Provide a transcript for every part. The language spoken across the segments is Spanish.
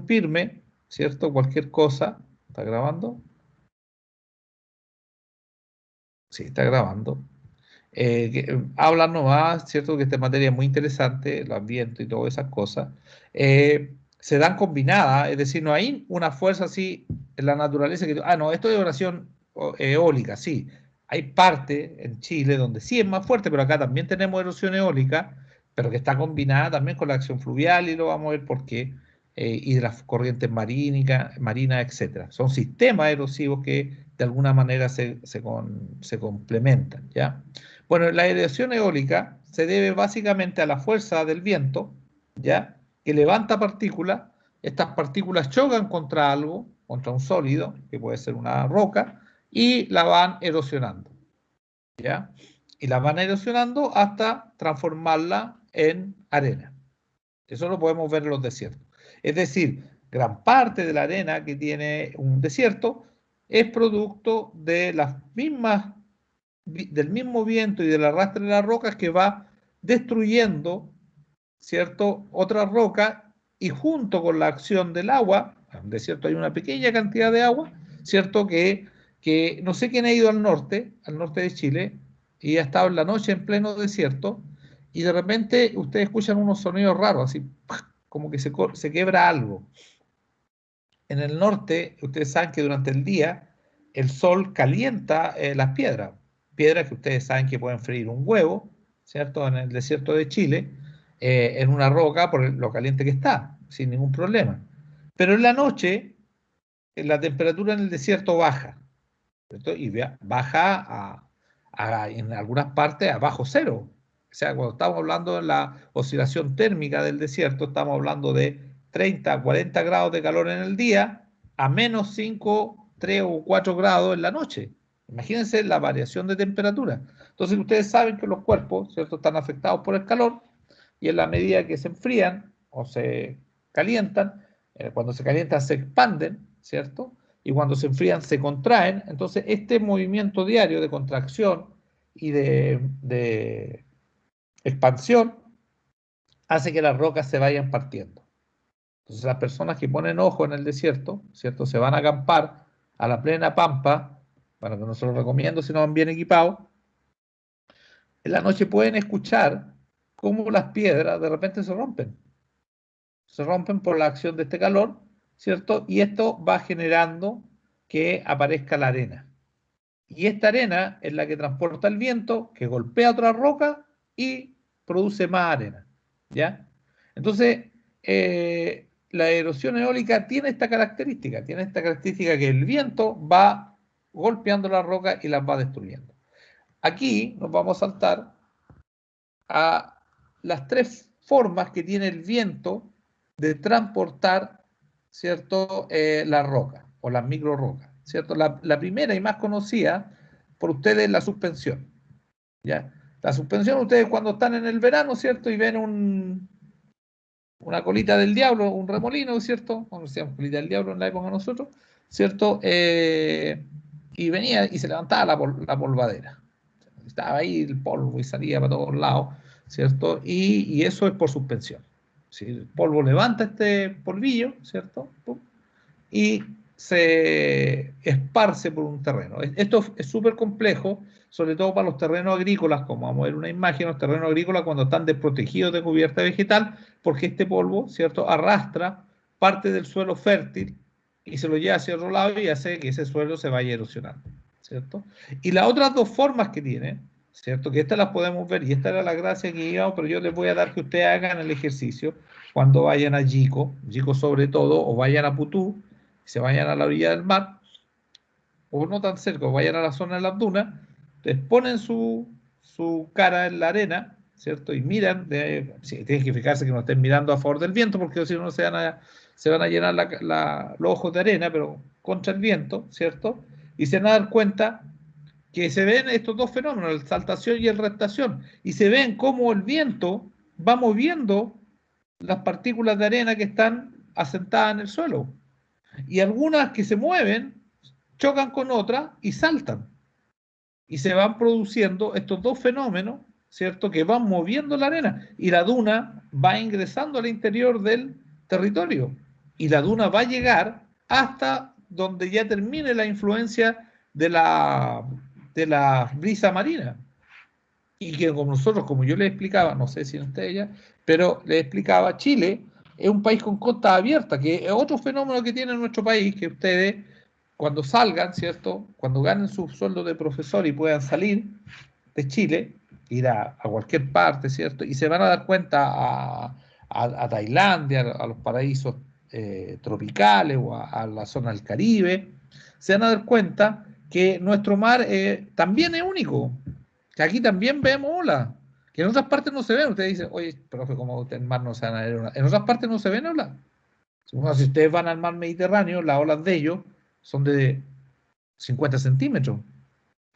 interrumpirme, ¿cierto? Cualquier cosa. ¿Está grabando? Sí, está grabando. Habla nomás, ¿cierto? Que esta materia es muy interesante, el ambiente y todas esas cosas. Se dan combinadas, es decir, no hay una fuerza así en la naturaleza que, no, esto es oración eólica, sí. Hay parte en Chile donde sí es más fuerte, pero acá también tenemos erosión eólica, pero que está combinada también con la acción fluvial y lo vamos a ver por qué, y de las corrientes marinas, etcétera. Son sistemas erosivos que de alguna manera se complementan, ¿ya? Bueno, la erosión eólica se debe básicamente a la fuerza del viento, ¿ya? Que levanta partículas. Estas partículas chocan contra algo, contra un sólido, que puede ser una roca, y la van erosionando, ¿ya? Y la van erosionando hasta transformarla en arena. Eso lo podemos ver en los desiertos. Es decir, gran parte de la arena que tiene un desierto es producto de las mismas del mismo viento y del arrastre de las rocas que va destruyendo, ¿cierto?, otras rocas y junto con la acción del agua, en un desierto hay una pequeña cantidad de agua, ¿cierto?, que no sé quién ha ido al norte de Chile, y ha estado en la noche en pleno desierto, y de repente ustedes escuchan unos sonidos raros, así, como que se quebra algo. En el norte, ustedes saben que durante el día el sol calienta las piedras, piedras que ustedes saben que pueden freír un huevo, ¿cierto? En el desierto de Chile, en una roca por lo caliente que está, sin ningún problema. Pero en la noche, la temperatura en el desierto baja, ¿cierto? Y baja en algunas partes a bajo cero. O sea, cuando estamos hablando de la oscilación térmica del desierto, estamos hablando de 30, 40 grados de calor en el día a menos 5, 3 o 4 grados en la noche. Imagínense la variación de temperatura. Entonces, ustedes saben que los cuerpos, ¿cierto?, están afectados por el calor y en la medida que se enfrían o se calientan, cuando se calientan se expanden, ¿cierto? Y cuando se enfrían se contraen. Entonces, este movimiento diario de contracción y de expansión hace que las rocas se vayan partiendo. Entonces, las personas que ponen ojo en el desierto, ¿cierto?, se van a acampar a la plena pampa, bueno, que no se lo recomiendo si no van bien equipados, en la noche pueden escuchar cómo las piedras de repente se rompen por la acción de este calor, ¿cierto? Y esto va generando que aparezca la arena. Y esta arena es la que transporta el viento, que golpea otra roca y produce más arena, ¿ya? Entonces, la erosión eólica tiene esta característica que el viento va golpeando la roca y las va destruyendo. Aquí nos vamos a saltar a las tres formas que tiene el viento de transportar, ¿cierto?, la roca o las micro rocas, ¿cierto? La primera y más conocida por ustedes es la suspensión, ¿ya? La suspensión, ustedes cuando están en el verano, ¿cierto?, y ven una colita del diablo, un remolino, ¿cierto? Cuando decíamos colita del diablo en la época de nosotros, ¿cierto? Y venía y se levantaba la polvadera. Estaba ahí el polvo y salía para todos lados, ¿cierto? Y eso es por suspensión. Si el polvo levanta este polvillo, ¿cierto? ¡Pum! Y se esparce por un terreno. Esto es súper complejo, sobre todo para los terrenos agrícolas, como vamos a ver una imagen, los terrenos agrícolas cuando están desprotegidos de cubierta vegetal, porque este polvo, ¿cierto?, arrastra parte del suelo fértil y se lo lleva hacia otro lado y hace que ese suelo se vaya erosionando, ¿cierto? Y las otras dos formas que tiene, ¿cierto?, que estas las podemos ver, y esta era la gracia que íbamos, pero yo les voy a dar que ustedes hagan el ejercicio cuando vayan a Yico sobre todo, o vayan a Putú, se vayan a la orilla del mar, o no tan cerca, o vayan a la zona de las dunas, les ponen su cara en la arena, ¿cierto? Y miran, sí, tienen que fijarse que no estén mirando a favor del viento, porque si no se van a llenar los ojos de arena, pero contra el viento, ¿cierto? Y se van a dar cuenta que se ven estos dos fenómenos, la saltación y el restación, y se ven cómo el viento va moviendo las partículas de arena que están asentadas en el suelo. Y algunas que se mueven chocan con otras y saltan. Y se van produciendo estos dos fenómenos, ¿cierto?, que van moviendo la arena. Y la duna va ingresando al interior del territorio. y la duna va a llegar hasta donde ya termine la influencia de la brisa marina. Y que como nosotros, como yo les explicaba, no sé si en ustedes ya, pero les explicaba, Chile es un país con costa abierta, que es otro fenómeno que tiene nuestro país, que ustedes cuando salgan, ¿cierto? Cuando ganen su sueldo de profesor y puedan salir de Chile, ir a cualquier parte, ¿cierto? Y se van a dar cuenta a Tailandia, a los paraísos tropicales o a la zona del Caribe, se van a dar cuenta que nuestro mar también es único, que aquí también vemos olas, que en otras partes no se ven. Ustedes dicen, oye, profe, ¿cómo en mar no se van a ver olas? En otras partes no se ven olas. Bueno, si ustedes van al mar Mediterráneo, las olas de ellos son de 50 centímetros.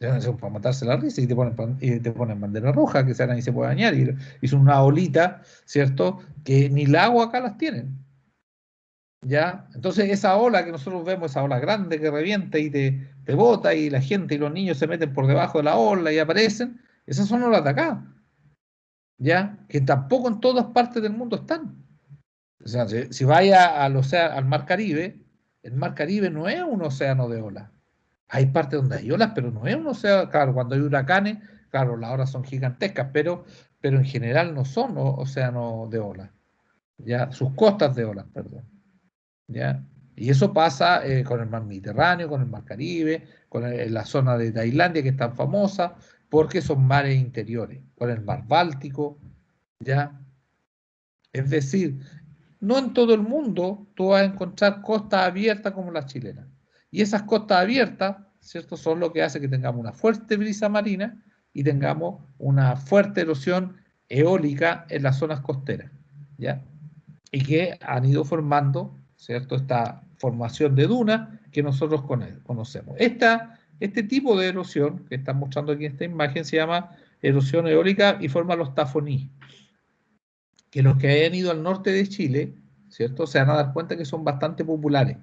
Para matarse la risa y te ponen bandera roja, que se nadie se puede bañar. Y son una olita, ¿cierto? Que ni el agua acá las tienen. ¿Ya? Entonces esa ola que nosotros vemos, esa ola grande que revienta y te bota y la gente y los niños se meten por debajo de la ola y aparecen, esas son olas de acá. ¿Ya? Que tampoco en todas partes del mundo están. O sea, si vaya al mar Caribe, el mar Caribe no es un océano de olas. Hay partes donde hay olas, pero no es un océano. Claro, cuando hay huracanes, claro, las olas son gigantescas, pero en general no son océanos de olas. ¿Ya? Sus costas de olas, perdón. ¿Ya? Y eso pasa con el mar Mediterráneo, con el mar Caribe, la zona de Tailandia, que es tan famosa, porque son mares interiores, con el mar Báltico, ¿ya? Es decir, no en todo el mundo tú vas a encontrar costas abiertas como las chilenas. Y esas costas abiertas, ¿cierto? Son lo que hace que tengamos una fuerte brisa marina y tengamos una fuerte erosión eólica en las zonas costeras, ¿ya? Y que han ido formando, ¿cierto? Esta formación de dunas que nosotros conocemos. Este tipo de erosión que están mostrando aquí en esta imagen se llama erosión eólica y forma los tafonís, que los que hayan ido al norte de Chile, ¿cierto? Se van a dar cuenta que son bastante populares,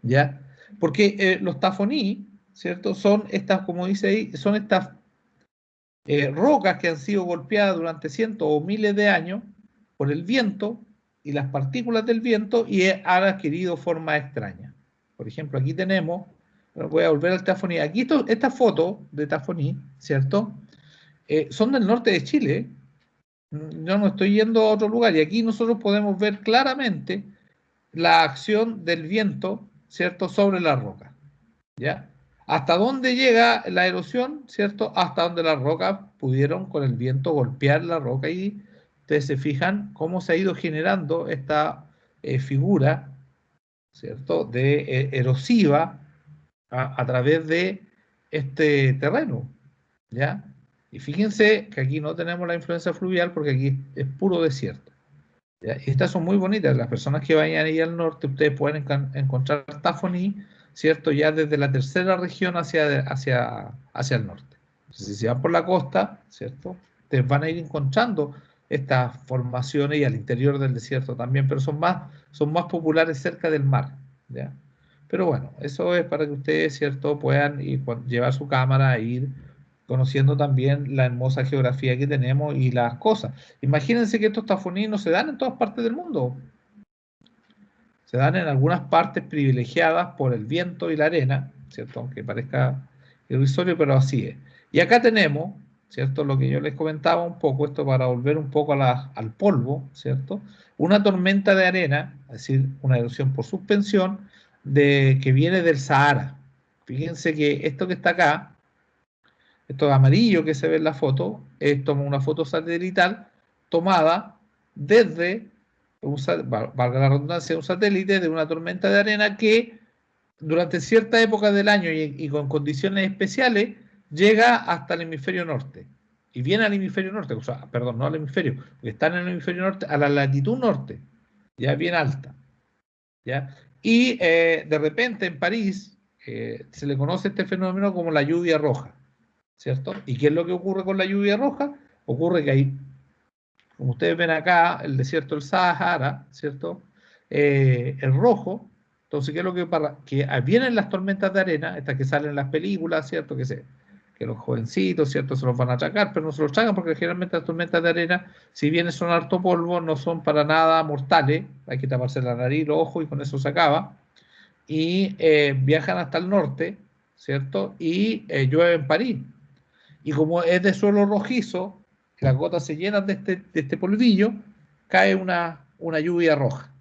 ¿ya? Porque los tafoní, ¿cierto? Son estas, como dice ahí, son estas rocas que han sido golpeadas durante cientos o miles de años por el viento y las partículas del viento y han adquirido formas extrañas. Por ejemplo, aquí tenemos, voy a volver al tafoní, aquí estas fotos de tafoní, ¿cierto? Son del norte de Chile. Yo no estoy yendo a otro lugar y aquí nosotros podemos ver claramente la acción del viento, ¿cierto?, sobre la roca, ¿ya? ¿Hasta dónde llega la erosión, ¿cierto? Hasta donde las rocas pudieron con el viento golpear la roca y ustedes se fijan cómo se ha ido generando esta figura, ¿cierto?, de erosiva a través de este terreno, ¿ya? Y fíjense que aquí no tenemos la influencia fluvial porque aquí es puro desierto. ¿Ya? Y estas son muy bonitas. Las personas que vayan ahí al norte, ustedes pueden encontrar tafoní, ¿cierto? Ya desde la tercera región hacia el norte. Entonces, si se van por la costa, ¿cierto? Ustedes van a ir encontrando estas formaciones y al interior del desierto también, pero son más populares cerca del mar, ¿ya? Pero bueno, eso es para que ustedes, ¿cierto?, puedan llevar su cámara e ir conociendo también la hermosa geografía que tenemos y las cosas. Imagínense que estos tafoníes no se dan en todas partes del mundo, se dan en algunas partes privilegiadas por el viento y la arena, ¿cierto? Aunque parezca irrisorio, pero así es. Y acá tenemos, ¿cierto? Lo que yo les comentaba un poco, esto para volver un poco al polvo, ¿cierto? Una tormenta de arena, es decir, una erosión por suspensión, que viene del Sahara. Fíjense que esto que está acá, esto amarillo que se ve en la foto, es una foto satelital tomada desde, valga la redundancia, un satélite de una tormenta de arena que durante cierta época del año y con condiciones especiales llega hasta el hemisferio norte. Y viene al hemisferio norte, o sea, perdón, no al hemisferio, porque está en el hemisferio norte, a la latitud norte, ya bien alta. ¿Ya? Y de repente en París se le conoce este fenómeno como la lluvia roja. ¿Cierto? ¿Y qué es lo que ocurre con la lluvia roja? Ocurre que hay, como ustedes ven acá, el desierto del Sahara, ¿cierto? El rojo. Entonces, ¿qué es lo que vienen las tormentas de arena, estas que salen en las películas, ¿cierto? Que los jovencitos, ¿cierto? Se los van a atracar, pero no se los tragan porque generalmente las tormentas de arena, si bien son harto polvo, no son para nada mortales, hay que taparse la nariz, los ojos y con eso se acaba. Y viajan hasta el norte, ¿cierto? Y llueve en París. Y como es de suelo rojizo, las gotas se llenan de este polvillo, cae una lluvia roja,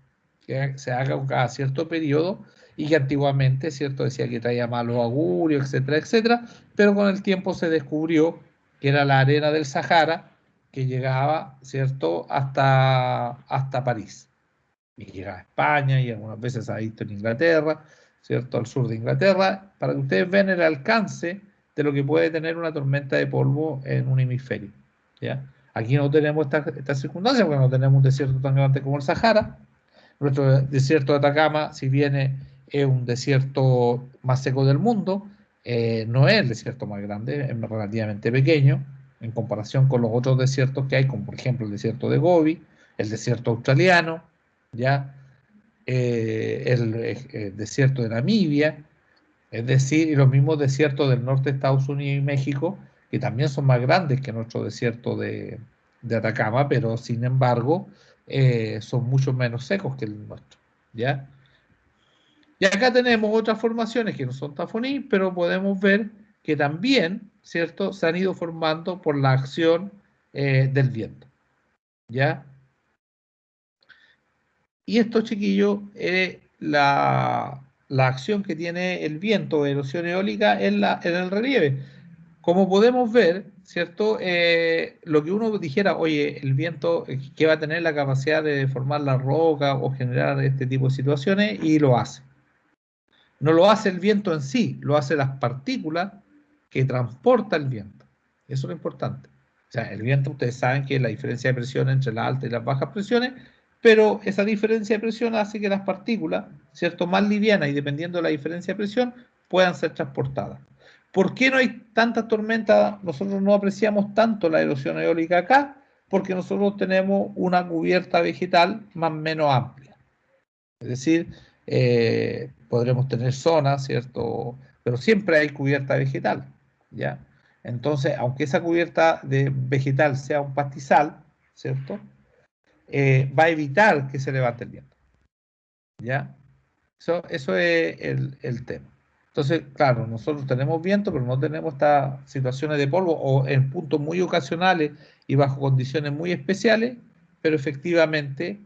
que se haga cada cierto periodo y que antiguamente, ¿cierto? Decía que traía malos augurios, etcétera, etcétera, pero con el tiempo se descubrió que era la arena del Sahara que llegaba, ¿cierto?, hasta París. Y llega a España y algunas veces ha visto en Inglaterra, ¿cierto? Al sur de Inglaterra, para que ustedes vean el alcance de lo que puede tener una tormenta de polvo en un hemisferio, ¿ya? Aquí no tenemos esta circunstancia porque no tenemos un desierto tan grande como el Sahara. Nuestro desierto de Atacama, si bien es un desierto más seco del mundo, no es el desierto más grande, es relativamente pequeño en comparación con los otros desiertos que hay, como por ejemplo el desierto de Gobi, el desierto australiano, ¿ya? El desierto de Namibia, es decir, y los mismos desiertos del norte de Estados Unidos y México, que también son más grandes que nuestro desierto de Atacama, pero sin embargo son mucho menos secos que el nuestro, ¿ya? Y acá tenemos otras formaciones que no son tafonís, pero podemos ver que también, ¿cierto?, se han ido formando por la acción del viento, ¿ya? Y esto, chiquillos, la acción que tiene el viento, erosión eólica, en el relieve. Como podemos ver, ¿cierto? Lo que uno dijera, oye, el viento que va a tener la capacidad de deformar la roca o generar este tipo de situaciones, y lo hace. No lo hace el viento en sí, lo hace las partículas que transporta el viento. Eso es lo importante. O sea, el viento, ustedes saben que es la diferencia de presión entre las altas y las bajas presiones, pero esa diferencia de presión hace que las partículas, ¿cierto?, más livianas y dependiendo de la diferencia de presión, puedan ser transportadas. ¿Por qué no hay tantas tormentas? Nosotros no apreciamos tanto la erosión eólica acá, porque nosotros tenemos una cubierta vegetal más o menos amplia. Es decir, podremos tener zonas, ¿cierto? Pero siempre hay cubierta vegetal, ¿ya? Entonces, aunque esa cubierta de vegetal sea un pastizal, ¿cierto? Va a evitar que se levante el viento, ¿ya? Eso es el tema. Entonces, claro, nosotros tenemos viento, pero no tenemos estas situaciones de polvo o en puntos muy ocasionales y bajo condiciones muy especiales, pero efectivamente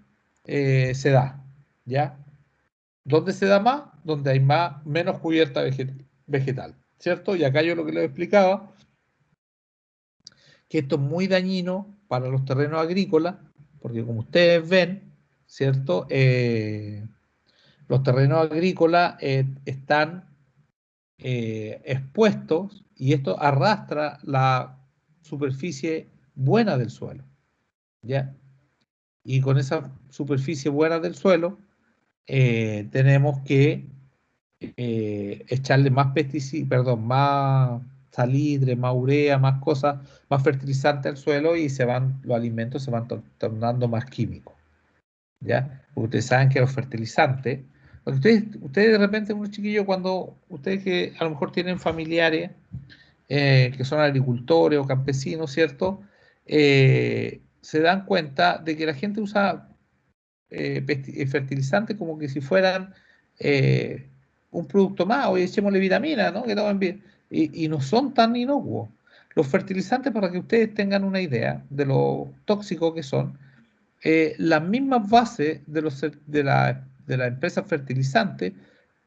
se da, ¿ya? ¿Dónde se da más? Donde hay menos cubierta vegetal, ¿cierto? Y acá yo lo que les explicaba, que esto es muy dañino para los terrenos agrícolas, porque como ustedes ven, ¿cierto? Los terrenos agrícolas están expuestos y esto arrastra la superficie buena del suelo, ¿ya? Y con esa superficie buena del suelo, tenemos que echarle más pesticidas, perdón, más salitre, más urea, más cosas, más fertilizante al suelo y los alimentos se van tornando más químicos, ¿ya? Porque ustedes saben que los fertilizantes, porque ustedes de repente, unos chiquillos, cuando ustedes que a lo mejor tienen familiares que son agricultores o campesinos, ¿cierto? Se dan cuenta de que la gente usa fertilizantes como que si fueran eh, un producto más, oye, echémosle vitamina, ¿no? Que tomen bien. Y no son tan inocuos. Los fertilizantes, para que ustedes tengan una idea de lo tóxicos que son, las mismas bases de la empresa fertilizante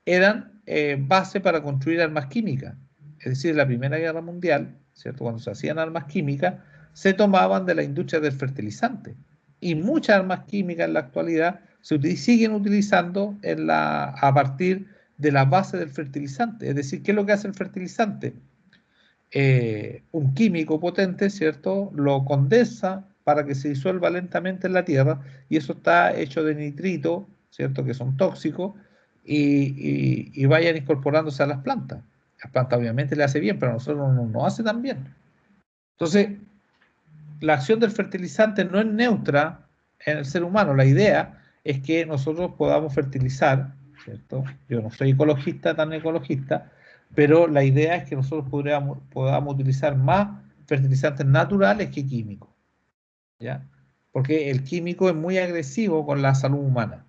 eran base para construir armas químicas. Es decir, en la Primera Guerra Mundial, ¿cierto? Cuando se hacían armas químicas, se tomaban de la industria del fertilizante. Y muchas armas químicas en la actualidad siguen utilizando a partir de la base del fertilizante. Es decir, ¿qué es lo que hace el fertilizante? Un químico potente, ¿cierto? Lo condensa para que se disuelva lentamente en la tierra y eso está hecho de nitrito, ¿cierto? Que son tóxicos y vayan incorporándose a las plantas. Las plantas obviamente le hace bien, pero a nosotros no nos hace tan bien. Entonces, la acción del fertilizante no es neutra en el ser humano. La idea es que nosotros podamos fertilizar, ¿cierto? Yo no soy ecologista, tan ecologista, pero la idea es que nosotros podamos utilizar más fertilizantes naturales que químicos, ¿ya? porque el químico es muy agresivo con la salud humana,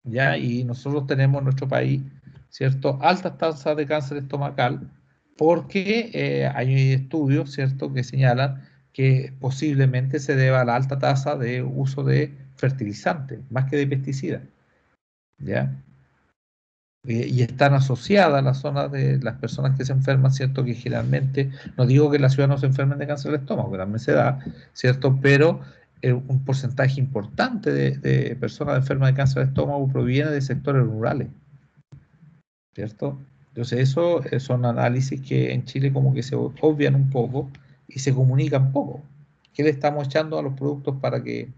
¿ya? Y nosotros tenemos en nuestro país, ¿cierto?, altas tasas de cáncer estomacal, porque hay estudios, ¿cierto?, que señalan que posiblemente se deba a la alta tasa de uso de fertilizantes, más que de pesticidas, ¿ya? Y están asociadas las zonas de las personas que se enferman, ¿cierto? Que generalmente, no digo que en la ciudad no se enfermen de cáncer del estómago, que también se da, ¿cierto? Pero un porcentaje importante de personas enfermas de cáncer del estómago proviene de sectores rurales, ¿cierto? Entonces, eso son análisis que en Chile como que se obvian un poco y se comunican poco. ¿Qué le estamos echando a los productos para que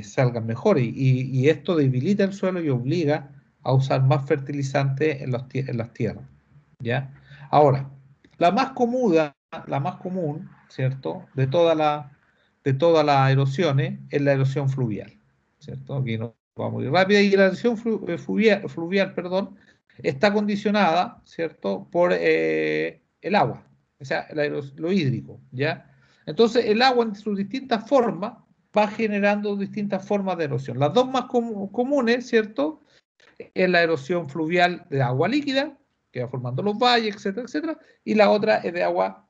salgan mejores? Y esto debilita el suelo y obliga a usar más fertilizantes en las tierras, ¿ya? Ahora, la más común, ¿cierto?, de todas las erosiones es la erosión fluvial, ¿cierto? Aquí no va muy rápida y la erosión fluvial, perdón, está condicionada, ¿cierto?, por el agua, o sea, lo hídrico, ¿ya? Entonces, el agua en sus distintas formas va generando distintas formas de erosión. Las dos más comunes, ¿cierto?, es la erosión fluvial de agua líquida, que va formando los valles, etcétera, etcétera, y la otra es de agua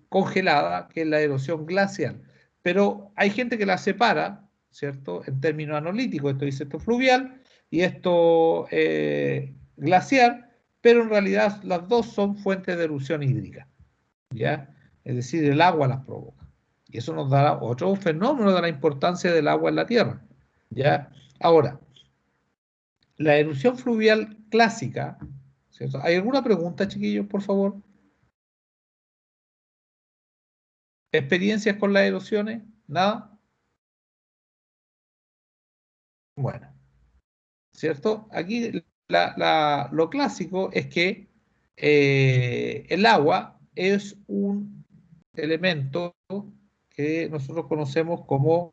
congelada, que es la erosión glacial. Pero hay gente que la separa, ¿cierto?, en términos analíticos, esto dice esto fluvial y esto glacial, pero en realidad las dos son fuentes de erosión hídrica, ¿ya? Es decir, el agua las provoca. Y eso nos da otro fenómeno de la importancia del agua en la Tierra, ¿ya? Ahora, la erupción fluvial clásica, ¿cierto? ¿Hay alguna pregunta, chiquillos, por favor? ¿Experiencias con las erosiones? ¿Nada? Bueno, ¿cierto? Aquí lo clásico es que el agua es un elemento que nosotros conocemos como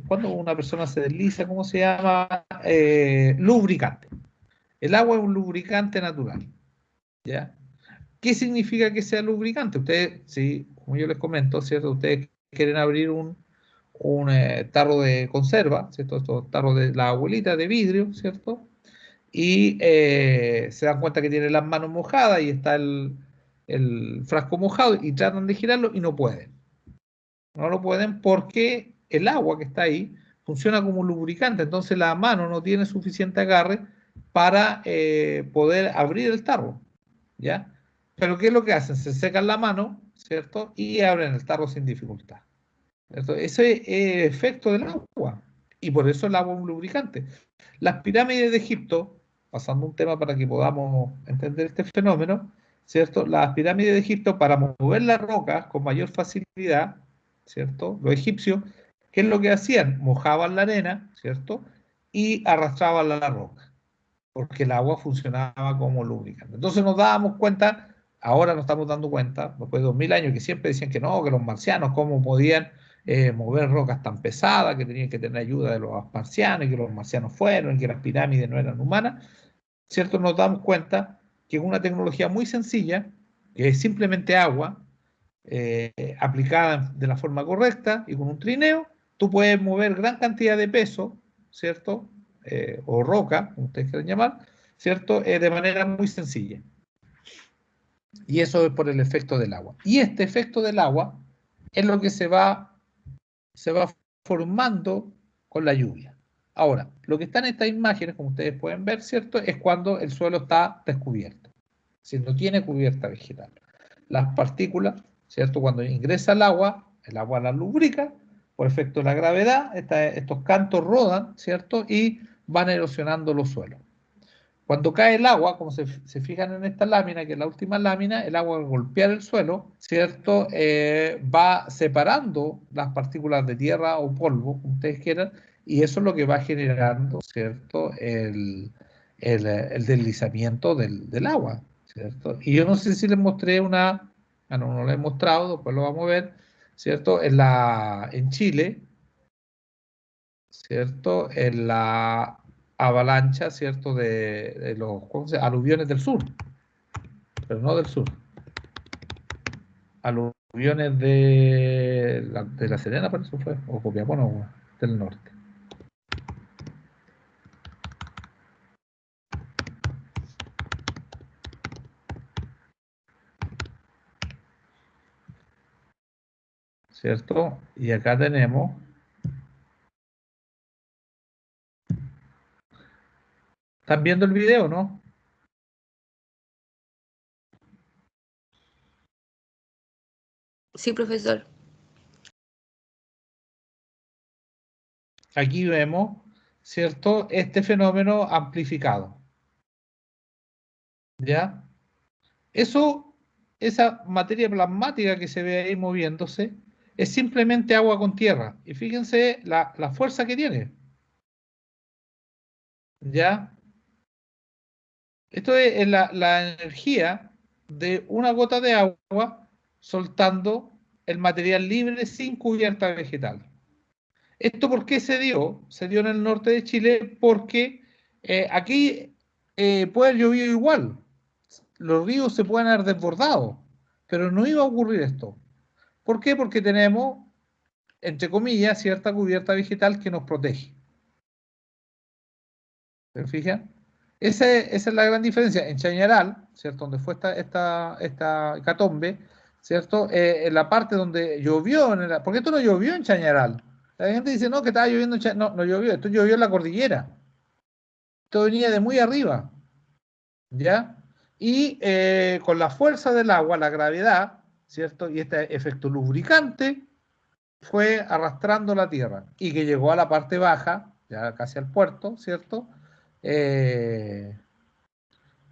cuando una persona se desliza, ¿cómo se llama? Lubricante. El agua es un lubricante natural, ¿ya? ¿Qué significa que sea lubricante? Ustedes, sí, como yo les comento, ¿cierto? Ustedes quieren abrir un tarro de conserva, ¿cierto? Estos tarros de la abuelita de vidrio, ¿cierto? Y se dan cuenta que tiene las manos mojadas y está el frasco mojado y tratan de girarlo y no pueden. No lo pueden porque el agua que está ahí funciona como un lubricante, entonces la mano no tiene suficiente agarre para poder abrir el tarro, ¿ya? Pero ¿qué es lo que hacen? Se secan la mano, ¿cierto? Y abren el tarro sin dificultad, ¿cierto? Ese es el efecto del agua y por eso el agua es un lubricante. Las pirámides de Egipto, pasando un tema para que podamos entender este fenómeno, ¿cierto? Las pirámides de Egipto, para mover las rocas con mayor facilidad, ¿cierto? Los egipcios, ¿qué es lo que hacían? Mojaban la arena, ¿cierto? Y arrastraban la roca, porque el agua funcionaba como lubricante. Entonces nos dábamos cuenta, ahora nos estamos dando cuenta, después de 2000 años, que siempre decían que no, que los marcianos, cómo podían mover rocas tan pesadas, que tenían que tener ayuda de los marcianos, y que los marcianos fueron, y que las pirámides no eran humanas, ¿cierto? Nos damos cuenta que con una tecnología muy sencilla, que es simplemente agua, aplicada de la forma correcta y con un trineo, tú puedes mover gran cantidad de peso, ¿cierto? O roca, como ustedes quieran llamar, ¿cierto? De manera muy sencilla. Y eso es por el efecto del agua. Y este efecto del agua es lo que se va formando con la lluvia. Ahora, lo que está en estas imágenes, como ustedes pueden ver, ¿cierto? Es cuando el suelo está descubierto, si no tiene cubierta vegetal. Las partículas, ¿cierto? Cuando ingresa el agua la lubrica, por efecto de la gravedad, estos cantos rodan, ¿cierto? Y van erosionando los suelos. Cuando cae el agua, como se fijan en esta lámina, que es la última lámina, el agua al golpear el suelo, ¿cierto? Va separando las partículas de tierra o polvo, como ustedes quieran, y eso es lo que va generando, ¿cierto? El deslizamiento del agua, ¿cierto? Y yo no sé si les mostré no lo he mostrado, después lo vamos a ver, ¿cierto? En Chile, ¿cierto? En la avalancha, ¿cierto? De los ¿cómo se llama? Aluviones del sur, pero no del sur. Aviones de La Serena, por eso fue, o Copiapó, no, del norte. ¿Cierto? Y acá tenemos, ¿están viendo el video, no? Sí, profesor. Aquí vemos, ¿cierto? Este fenómeno amplificado, ¿ya? Eso, esa materia plasmática que se ve ahí moviéndose, es simplemente agua con tierra. Y fíjense la fuerza que tiene, ¿ya? Esto es la energía de una gota de agua soltando el material libre sin cubierta vegetal. ¿Esto por qué se dio? Se dio en el norte de Chile porque aquí puede haber llovido igual. Los ríos se pueden haber desbordado, pero no iba a ocurrir esto. ¿Por qué? Porque tenemos, entre comillas, cierta cubierta vegetal que nos protege. ¿Se fijan? Esa es la gran diferencia. En Chañaral, ¿cierto? Donde fue esta hecatombe, ¿cierto? En la parte donde llovió, porque esto no llovió en Chañaral. La gente dice, no, que estaba lloviendo en Chañaral. No, no llovió, esto llovió en la cordillera. Esto venía de muy arriba, ¿ya? Y con la fuerza del agua, la gravedad, ¿cierto? Y este efecto lubricante fue arrastrando la tierra y que llegó a la parte baja, ya casi al puerto, ¿cierto? Eh,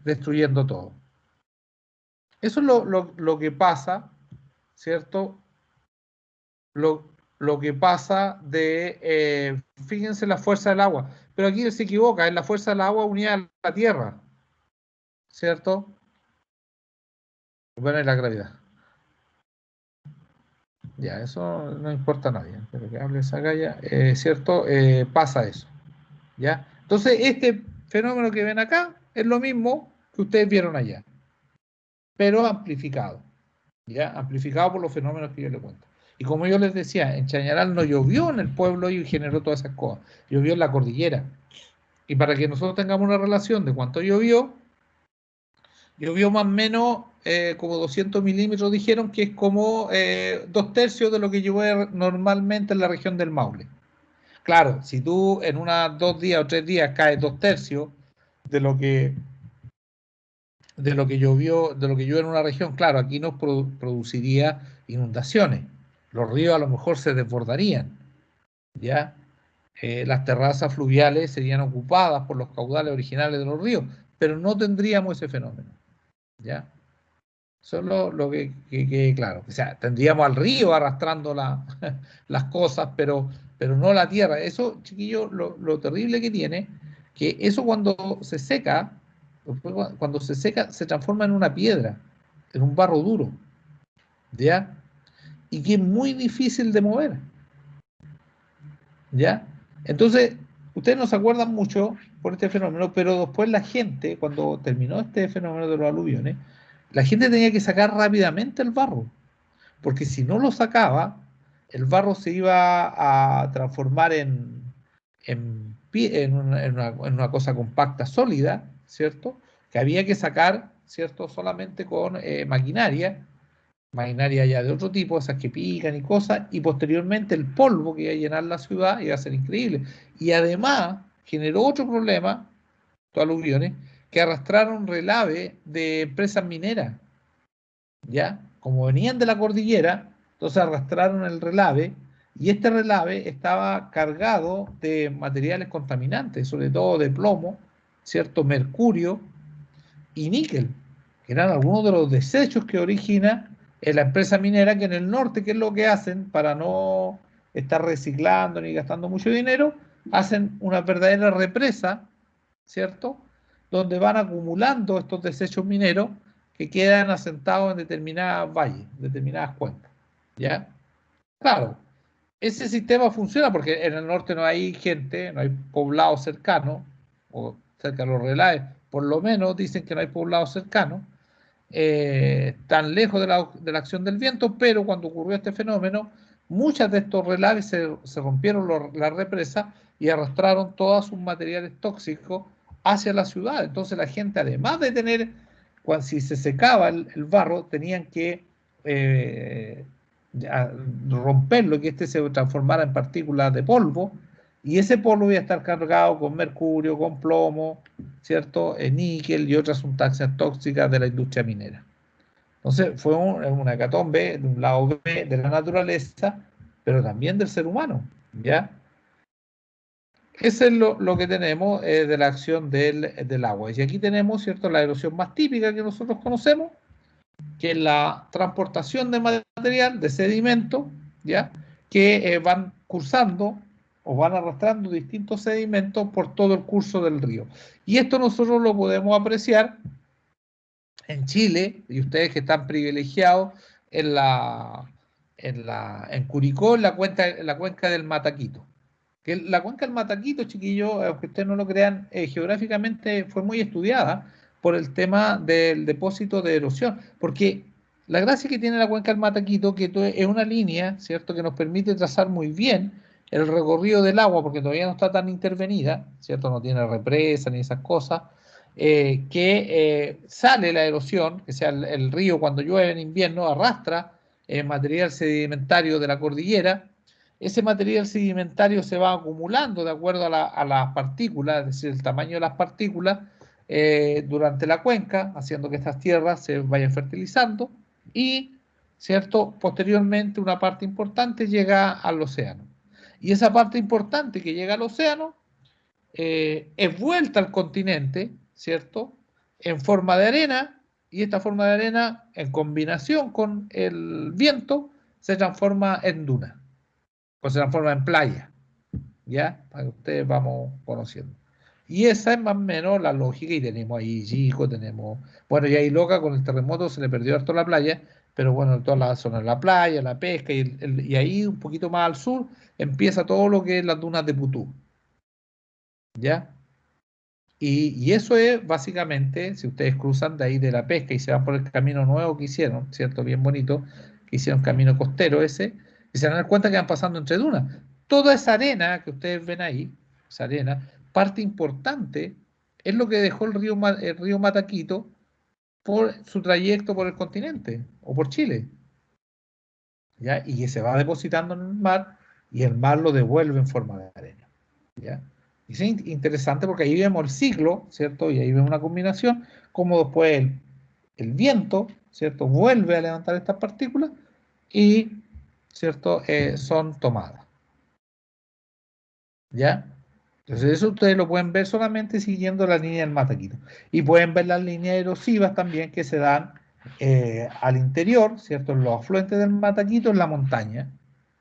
Destruyendo todo. Eso es lo que pasa, ¿cierto? Lo que pasa fíjense la fuerza del agua, pero aquí se equivoca, es la fuerza del agua unida a la tierra, ¿cierto? Bueno, y la gravedad. Ya, eso no importa a nadie, pero que hable esa galla, ¿cierto? Pasa eso, ¿ya? Entonces, este fenómeno que ven acá es lo mismo que ustedes vieron allá, pero amplificado. ¿Ya? Amplificado por los fenómenos que yo les cuento. Y como yo les decía, en Chañaral no llovió en el pueblo y generó todas esas cosas, llovió en la cordillera. Y para que nosotros tengamos una relación de cuánto llovió, llovió más o menos como 200 milímetros, dijeron que es como 2/3 de lo que llueve normalmente en la región del Maule. Claro, si tú en unos 2 días o 3 días caes 2/3 de lo que de lo que llueve en una región, claro, aquí nos produciría inundaciones. Los ríos a lo mejor se desbordarían, ¿ya? Las terrazas fluviales serían ocupadas por los caudales originales de los ríos, pero no tendríamos ese fenómeno, ¿ya? Solo lo que claro, o sea, tendríamos al río arrastrando las cosas, pero no la tierra. Eso, chiquillo, lo terrible que tiene, que eso cuando se seca, cuando se seca, se transforma en una piedra, en un barro duro, ¿ya? Y que es muy difícil de mover, ¿ya? Entonces, ustedes no se acuerdan mucho por este fenómeno, pero después la gente, cuando terminó este fenómeno de los aluviones, la gente tenía que sacar rápidamente el barro, porque si no lo sacaba, el barro se iba a transformar en una cosa compacta, sólida, ¿cierto? Que había que sacar, ¿cierto? Solamente con maquinaria ya de otro tipo, esas que pican y cosas, y posteriormente el polvo que iba a llenar la ciudad iba a ser increíble. Y además generó otro problema, estos aluviones, que arrastraron relave de empresas mineras, ¿ya? Como venían de la cordillera, entonces arrastraron el relave, y este relave estaba cargado de materiales contaminantes, sobre todo de plomo, ¿cierto? Mercurio y níquel, que eran algunos de los desechos que origina la empresa minera, que en el norte, ¿qué es lo que hacen para no estar reciclando ni gastando mucho dinero? Hacen una verdadera represa, ¿cierto? Donde van acumulando estos desechos mineros que quedan asentados en determinadas valles, determinadas cuencas, ¿ya? Claro, ese sistema funciona porque en el norte no hay gente, no hay poblados cercanos, o cerca de los relaves, por lo menos dicen que no hay poblados cercanos, tan lejos de la acción del viento, pero cuando ocurrió este fenómeno, muchas de estos relaves se rompieron las represas y arrastraron todos sus materiales tóxicos hacia la ciudad. Entonces la gente, además de tener, si se secaba el barro, tenían que eh, romperlo, que este se transformara en partículas de polvo, y ese polvo iba a estar cargado con mercurio, con plomo, ¿cierto? Níquel y otras sustancias tóxicas de la industria minera. Entonces fue una hecatombe de un lado B de la naturaleza, pero también del ser humano, ¿ya? Eso es lo que tenemos de la acción del agua. Y aquí tenemos, ¿cierto?, la erosión más típica que nosotros conocemos, que es la transportación de material, de sedimento, ¿ya?, que van cursando o van arrastrando distintos sedimentos por todo el curso del río. Y esto nosotros lo podemos apreciar en Chile, y ustedes que están privilegiados en Curicó, en la cuenca del Mataquito. Que la cuenca del Mataquito, chiquillos, aunque ustedes no lo crean, geográficamente fue muy estudiada por el tema del depósito de erosión, porque la gracia que tiene la cuenca del Mataquito, que es una línea, ¿cierto?, que nos permite trazar muy bien el recorrido del agua, porque todavía no está tan intervenida, ¿cierto?, no tiene represa ni esas cosas, que sale la erosión, que sea el río cuando llueve en invierno, arrastra material sedimentario de la cordillera. Ese material sedimentario se va acumulando de acuerdo a las partículas, es decir, el tamaño de las partículas durante la cuenca, haciendo que estas tierras se vayan fertilizando y, ¿cierto?, posteriormente una parte importante llega al océano. Y esa parte importante que llega al océano es vuelta al continente, ¿cierto?, en forma de arena, y esta forma de arena, en combinación con el viento, se transforma en duna, o se transforma en playa, ¿ya? Para que ustedes vamos conociendo. Y esa es más o menos la lógica, y tenemos ahí Chico, tenemos, bueno, y ahí Loca con el terremoto se le perdió harto la playa, pero bueno, toda la zona de la playa, la pesca, y ahí un poquito más al sur empieza todo lo que es las dunas de Putú, ¿ya? Y eso es básicamente, si ustedes cruzan de ahí de la pesca y se van por el camino nuevo que hicieron, ¿cierto? Bien bonito, que hicieron camino costero ese, y se van a dar cuenta que van pasando entre dunas. Toda esa arena que ustedes ven ahí, esa arena, parte importante, es lo que dejó el río Mataquito por su trayecto por el continente o por Chile, ¿ya? Y que se va depositando en el mar y el mar lo devuelve en forma de arena, ¿ya? Y es interesante porque ahí vemos el ciclo, ¿cierto? Y ahí vemos una combinación, como después el viento, ¿cierto?, vuelve a levantar estas partículas y, ¿cierto?, son tomadas, ¿ya? Entonces eso ustedes lo pueden ver solamente siguiendo la línea del Mataquito. Y pueden ver las líneas erosivas también que se dan al interior, ¿cierto?, en los afluentes del Mataquito, en la montaña,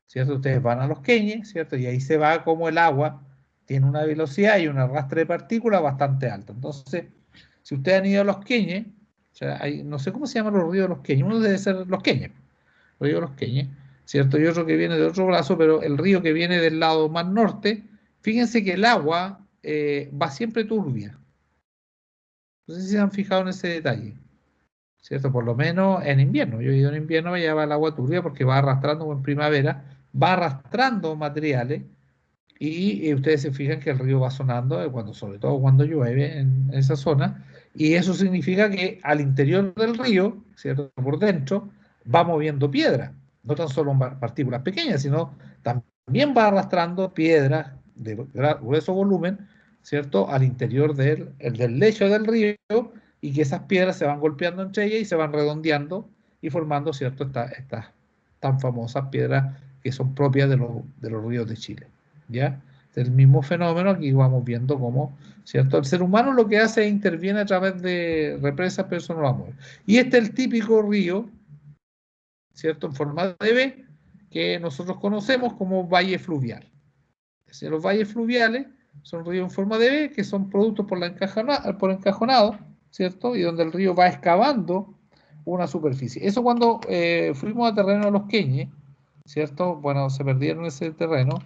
¿cierto? Ustedes van a los Queñes, ¿cierto? Y ahí se va como el agua tiene una velocidad y un arrastre de partículas bastante alto. Entonces, si ustedes han ido a los Queñes, o sea, no sé cómo se llaman los ríos de los Queñes, uno debe ser los Queñes, los ríos de los Queñes, ¿cierto? Y otro que viene de otro brazo, pero el río que viene del lado más norte, fíjense que el agua va siempre turbia. No sé si se han fijado en ese detalle, ¿cierto? Por lo menos en invierno. Yo he ido en invierno, ya va el agua turbia porque va arrastrando, o en primavera, va arrastrando materiales y ustedes se fijan que el río va sonando, sobre todo cuando llueve en esa zona, y eso significa que al interior del río, ¿cierto?, por dentro, va moviendo piedras, no tan solo partículas pequeñas, sino también va arrastrando piedras de grueso volumen, ¿cierto?, al interior del lecho del río, y que esas piedras se van golpeando entre ellas y se van redondeando y formando, ¿cierto?, estas tan famosas piedras que son propias de los ríos de Chile, ¿ya? El mismo fenómeno, aquí vamos viendo cómo, ¿cierto?, el ser humano lo que hace es interviene a través de represas, pero eso no va a mover. Y este es el típico río, ¿cierto?, en forma de V, que nosotros conocemos como valle fluvial. Los valles fluviales son ríos en forma de V, que son productos por encajonado, ¿cierto? Y donde el río va excavando una superficie. Eso cuando fuimos a terreno de los Queñes, ¿cierto? Bueno, se perdieron ese terreno.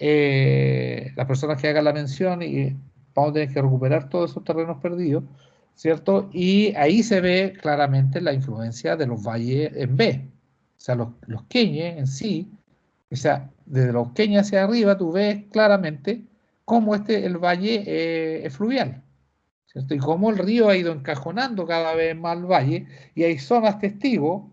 Las personas que hagan la mención y vamos a tener que recuperar todos esos terrenos perdidos, ¿cierto? Y ahí se ve claramente la influencia de los valles en B. O sea, los queñes en sí, o sea, desde los queñes hacia arriba tú ves claramente cómo el valle es fluvial, ¿cierto? Y cómo el río ha ido encajonando cada vez más el valle, y hay zonas testigos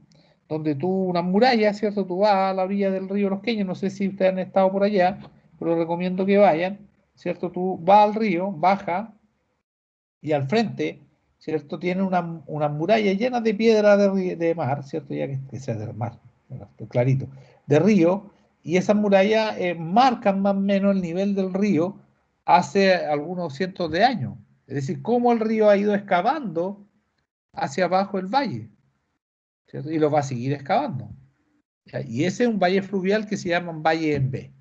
donde tú, una muralla, ¿cierto? Tú vas a la orilla del río Los Queños, no sé si ustedes han estado por allá, pero recomiendo que vayan, ¿cierto? Tú vas al río, bajas, y al frente, ¿cierto? Tiene una muralla llena de piedra de mar, ¿cierto? Ya que sea del mar, clarito, de río, y esas murallas marcan más o menos el nivel del río hace algunos cientos de años. Es decir, cómo el río ha ido excavando hacia abajo el valle, ¿cierto? Y lo va a seguir excavando. ¿Ya? Y ese es un valle fluvial que se llama un valle en B.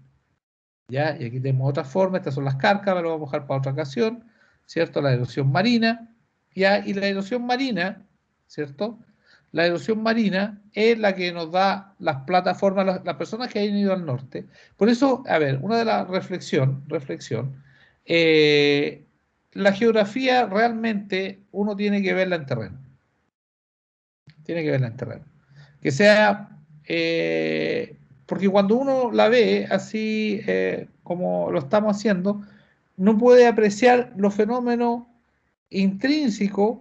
¿Ya? Y aquí tenemos otra forma, estas son las cárcavas, lo vamos a dejar para otra ocasión, ¿cierto? La erosión marina, ¿ya? Y la erosión marina, ¿cierto? La erosión marina es la que nos da las plataformas, las personas que hayan ido al norte. Por eso, a ver, una de las reflexión, eh, la geografía realmente uno tiene que verla en terreno, tiene que verla en terreno. Que sea, porque cuando uno la ve así como lo estamos haciendo, no puede apreciar los fenómenos intrínsecos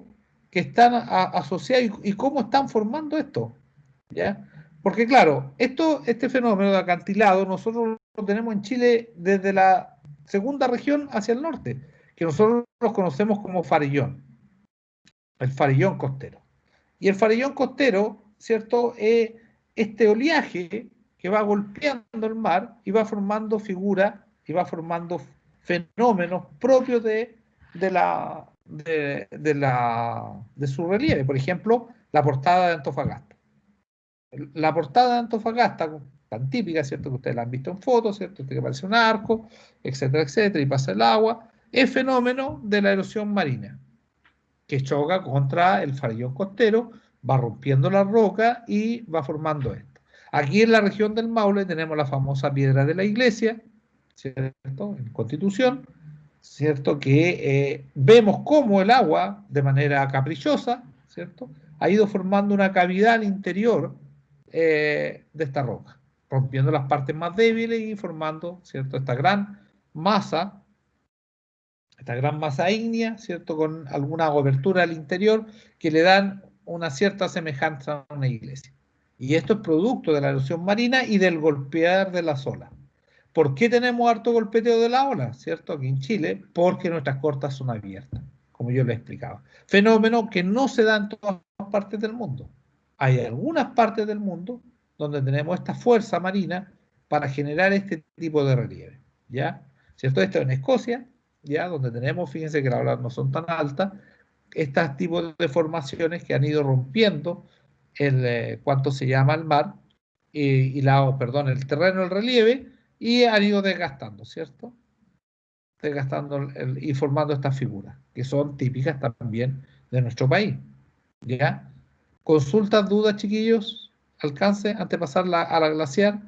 que están asociados y cómo están formando esto, ¿ya? Porque claro, este fenómeno de acantilado nosotros lo tenemos en Chile desde la segunda región hacia el norte, que nosotros los conocemos como farillón, el farillón costero. Y el farillón costero, ¿cierto? Es este oleaje que va golpeando el mar y va formando figuras y va formando fenómenos propios de su relieve. Por ejemplo, la portada de Antofagasta. La portada de Antofagasta, tan típica, ¿cierto? Que ustedes la han visto en fotos, ¿cierto? Que parece un arco, etcétera, etcétera, y pasa el agua. Es fenómeno de la erosión marina que choca contra el farallón costero, va rompiendo la roca y va formando esto. Aquí en la región del Maule tenemos la famosa piedra de la iglesia, ¿cierto? En Constitución, ¿cierto? Que vemos cómo el agua, de manera caprichosa, ¿cierto? Ha ido formando una cavidad al interior de esta roca, rompiendo las partes más débiles y formando, ¿cierto? Esta gran masa ígnea, ¿cierto? Con alguna obertura al interior que le dan una cierta semejanza a una iglesia. Y esto es producto de la erosión marina y del golpear de las olas. ¿Por qué tenemos harto golpeteo de la ola? ¿Cierto? Aquí en Chile, porque nuestras costas son abiertas, como yo les explicaba. Fenómeno que no se da en todas partes del mundo. Hay algunas partes del mundo donde tenemos esta fuerza marina para generar este tipo de relieve. ¿Ya? ¿Cierto? Esto en Escocia, ya donde tenemos, fíjense que las olas no son tan altas, estos tipos de formaciones que han ido rompiendo cuanto se llama el mar, perdón, el terreno, el relieve, y han ido desgastando, ¿cierto? Desgastando y formando estas figuras, que son típicas también de nuestro país, ¿ya? Consultas, dudas, chiquillos, alcance, antes de pasar a la glaciar.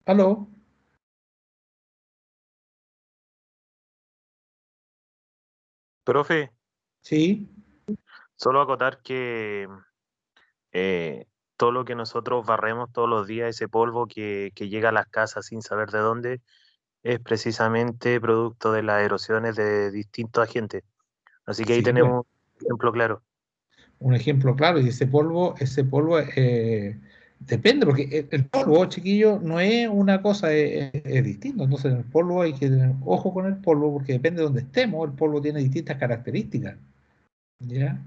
¿Aló? Profe, ¿Sí? solo acotar que todo lo que nosotros barremos todos los días, ese polvo que llega a las casas sin saber de dónde, es precisamente producto de las erosiones de distintos agentes. Así que ahí Sí, pues. tenemos un ejemplo claro. Un ejemplo claro, y ese polvo depende, porque el polvo, chiquillo, no es una cosa, es distinto. Entonces, el polvo hay que tener ojo con el polvo, porque depende de donde estemos, el polvo tiene distintas características, ¿ya?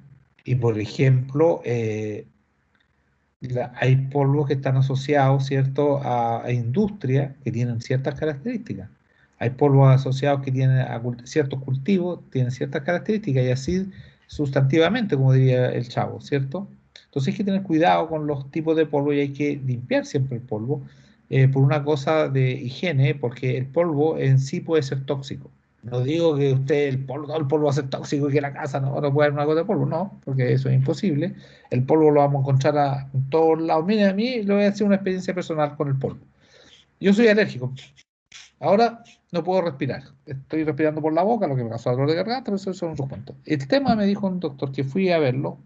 Y por ejemplo, hay polvos que están asociados, ¿cierto?, a industrias que tienen ciertas características. Hay polvos asociados que tienen a ciertos cultivos, tienen ciertas características, y así sustantivamente, como diría el chavo, ¿cierto? Entonces hay que tener cuidado con los tipos de polvo y hay que limpiar siempre el polvo por una cosa de higiene, porque el polvo en sí puede ser tóxico. No digo que usted, todo el polvo va a ser tóxico y que la casa no puede haber una gota de polvo, no, porque eso es imposible. El polvo lo vamos a encontrar en todos lados. Mire, a mí le voy a hacer una experiencia personal con el polvo. Yo soy alérgico. Ahora no puedo respirar. Estoy respirando por la boca, lo que me causó dolor de garganta, pero eso son otros cuentos. El tema me dijo un doctor que fui a verlo,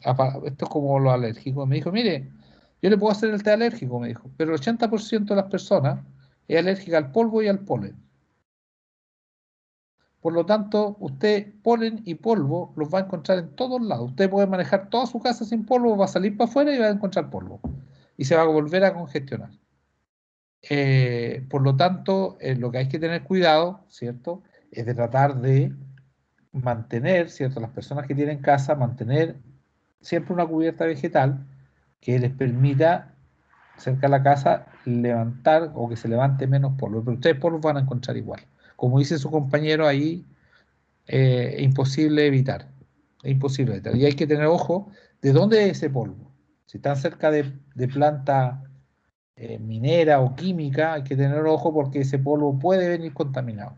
esto es como lo alérgico, me dijo, mire, yo le puedo hacer el té alérgico, me dijo, pero el 80% de las personas es alérgica al polvo y al polen. Por lo tanto, usted polen y polvo los va a encontrar en todos lados. Usted puede manejar toda su casa sin polvo, va a salir para afuera y va a encontrar polvo. Y se va a volver a congestionar. Por lo tanto, lo que hay que tener cuidado, ¿cierto? Es de tratar de mantener, ¿cierto? Las personas que tienen casa, mantener siempre una cubierta vegetal que les permita cerca de la casa levantar o que se levante menos polvo. Pero ustedes polvo van a encontrar igual. Como dice su compañero ahí, imposible evitar. Es imposible evitar. Y hay que tener ojo de dónde es ese polvo. Si están cerca de planta minera o química, hay que tener ojo porque ese polvo puede venir contaminado.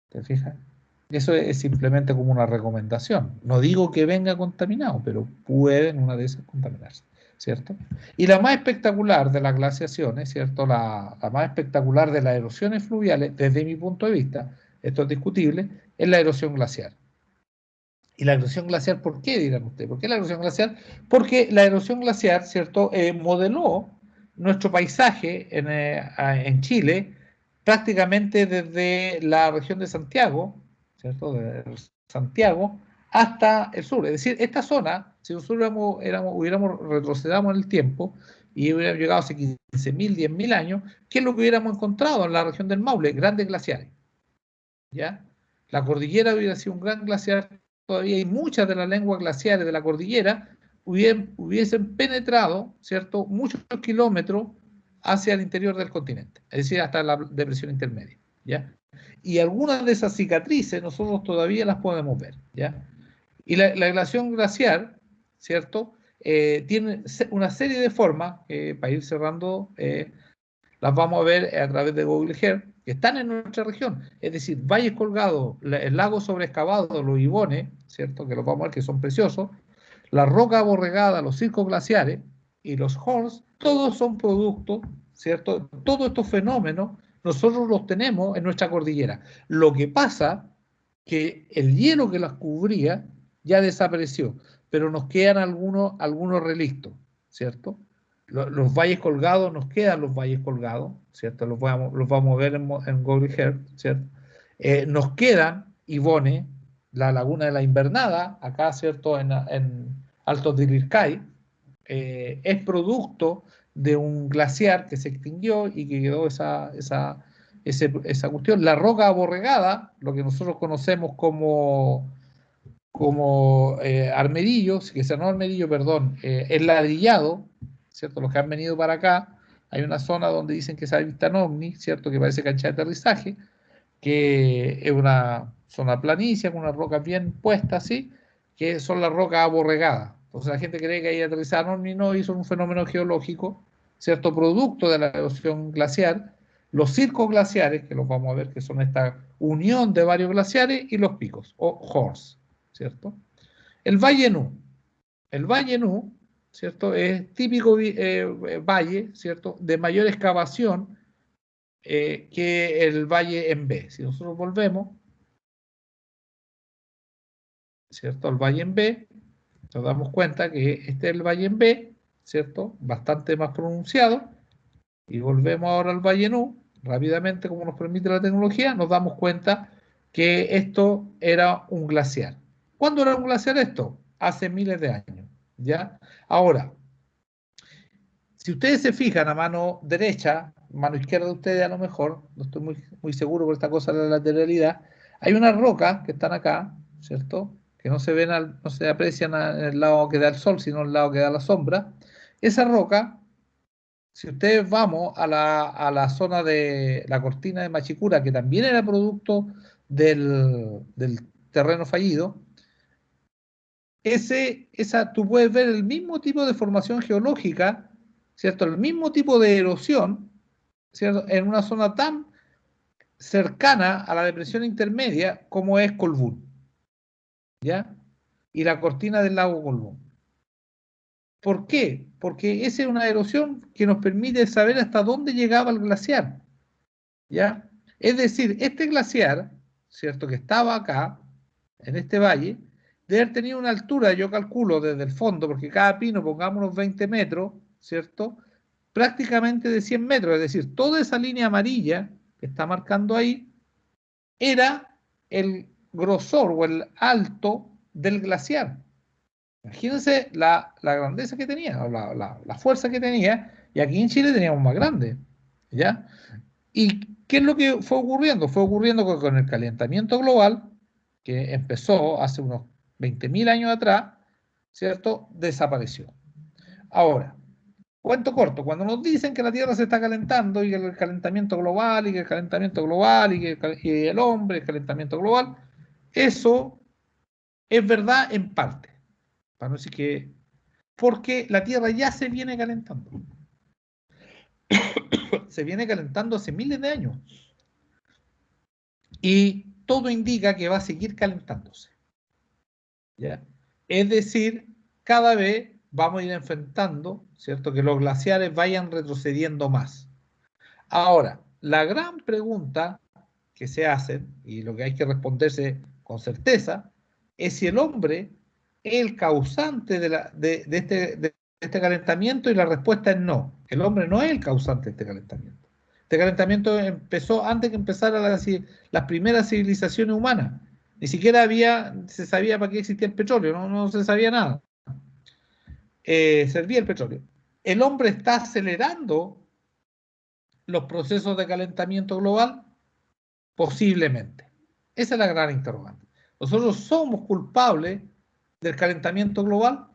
¿Te fijas? Eso es simplemente como una recomendación. No digo que venga contaminado, pero puede en una de esas contaminarse, ¿cierto? Y la más espectacular de las glaciaciones, ¿cierto? La más espectacular de las erosiones fluviales, desde mi punto de vista, esto es discutible, es la erosión glaciar. ¿Y la erosión glaciar por qué, dirán ustedes? ¿Por qué la erosión glaciar? Porque la erosión glaciar, ¿cierto?, modeló nuestro paisaje en Chile prácticamente desde la región de Santiago, ¿cierto?, de Santiago hasta el sur. Es decir, esta zona, si nosotros hubiéramos retrocedido en el tiempo y hubiéramos llegado hace 15.000, 10.000 años, ¿qué es lo que hubiéramos encontrado en la región del Maule? Grandes glaciares, ¿ya? La cordillera hubiera sido un gran glaciar todavía y muchas de las lenguas glaciares de la cordillera hubiesen penetrado, ¿cierto?, muchos kilómetros hacia el interior del continente, es decir, hasta la depresión intermedia, ¿ya? Y algunas de esas cicatrices nosotros todavía las podemos ver, ¿ya? Y la erosión glaciar, ¿cierto?, tiene una serie de formas, para ir cerrando, las vamos a ver a través de Google Earth, que están en nuestra región. Es decir, valles colgados, el lago sobreexcavado, los ibones, ¿cierto?, que los vamos a ver que son preciosos, la roca aborregada, los circos glaciares y los horns, todos son productos, ¿cierto? Todos estos fenómenos nosotros los tenemos en nuestra cordillera. Lo que pasa que el hielo que las cubría ya desapareció, pero nos quedan algunos relictos, ¿cierto? Los valles colgados, nos quedan los valles colgados, ¿cierto? Los vamos a ver en Google Earth, ¿cierto? Nos quedan Ivone, la laguna de la Invernada, acá, ¿cierto? En Altos de Lircay, es producto de un glaciar que se extinguió y que quedó esa cuestión. La roca aborregada, lo que nosotros conocemos como armerillo, que sea no armerillo, perdón, el ladrillado, ¿cierto? Los que han venido para acá, hay una zona donde dicen que se avistan ovnis, ¿cierto? Que parece cancha de aterrizaje, que es una zona planicie, con unas rocas bien puestas así, que son las rocas aborregadas. Entonces la gente cree que ahí aterrizaron ovnis, no, y son un fenómeno geológico, ¿cierto? Producto de la erosión glaciar. Los circos glaciares, que los vamos a ver, que son esta unión de varios glaciares, y los picos, o horns, ¿cierto? El Valle Nu. El Valle Nu, ¿cierto? Es típico valle, ¿cierto?, de mayor excavación que el Valle en B. Si nosotros volvemos, ¿cierto?, al Valle en B, nos damos cuenta que este es el Valle en B, ¿cierto?, bastante más pronunciado, y volvemos ahora al Valle Nu, rápidamente, como nos permite la tecnología, nos damos cuenta que esto era un glaciar. ¿Cuándo era un glaciar esto? Hace miles de años, ¿ya? Ahora, si ustedes se fijan a mano derecha, mano izquierda de ustedes a lo mejor, no estoy muy seguro por esta cosa de la lateralidad, hay unas rocas que están acá, ¿cierto?, que no se ven, no se aprecian en el lado que da el sol, sino en el lado que da la sombra. Esa roca, si ustedes vamos a la zona de la cortina de Machicura, que también era producto del terreno fallido, tú puedes ver el mismo tipo de formación geológica, ¿cierto? El mismo tipo de erosión, ¿cierto?, en una zona tan cercana a la depresión intermedia, como es Colbún, ¿ya? Y la cortina del lago Colbún. ¿Por qué? Porque esa es una erosión que nos permite saber hasta dónde llegaba el glaciar, ¿ya? Es decir, este glaciar, ¿cierto? Que estaba acá, en este valle, debe haber tenido una altura, yo calculo desde el fondo, porque cada pino, pongamos unos 20 metros, ¿cierto? Prácticamente de 100 metros, es decir, toda esa línea amarilla que está marcando ahí, era el grosor o el alto del glaciar. Imagínense la grandeza que tenía, la fuerza que tenía, y aquí en Chile teníamos más grande, ¿ya? ¿Y qué es lo que fue ocurriendo? Fue ocurriendo con el calentamiento global, que empezó hace unos 20.000 años atrás, ¿cierto? Desapareció. Ahora, cuento corto, cuando nos dicen que la Tierra se está calentando y que el calentamiento global y que el calentamiento global y el hombre, el calentamiento global, eso es verdad en parte, para no decir que, porque la Tierra ya se viene calentando. Se viene calentando hace miles de años y todo indica que va a seguir calentándose, ¿ya? Es decir, cada vez vamos a ir enfrentando, ¿cierto? Que los glaciares vayan retrocediendo más. Ahora, la gran pregunta que se hacen, y lo que hay que responderse con certeza, es si el hombre es el causante de este calentamiento, y la respuesta es no. El hombre no es el causante de este calentamiento. Este calentamiento empezó antes que empezaran las primeras civilizaciones humanas. Ni siquiera se sabía para qué existía el petróleo, no se sabía nada. Servía el petróleo. El hombre está acelerando los procesos de calentamiento global. Posiblemente. Esa es la gran interrogante. ¿Nosotros somos culpables del calentamiento global?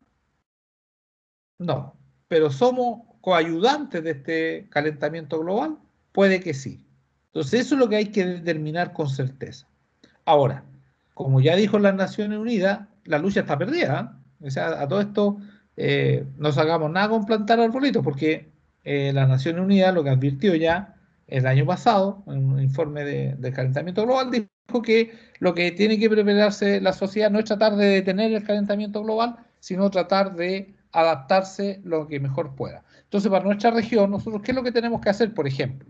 No. ¿Pero somos coayudantes de este calentamiento global? Puede que sí. Entonces eso es lo que hay que determinar con certeza. Ahora, como ya dijo las Naciones Unidas, la lucha está perdida, ¿eh? O sea, a todo esto no sacamos nada con plantar arbolitos, porque las Naciones Unidas lo que advirtió ya el año pasado, en un informe del calentamiento global, dijo que lo que tiene que prepararse la sociedad no es tratar de detener el calentamiento global, sino tratar de adaptarse lo que mejor pueda. Entonces, para nuestra región, nosotros, ¿qué es lo que tenemos que hacer, por ejemplo?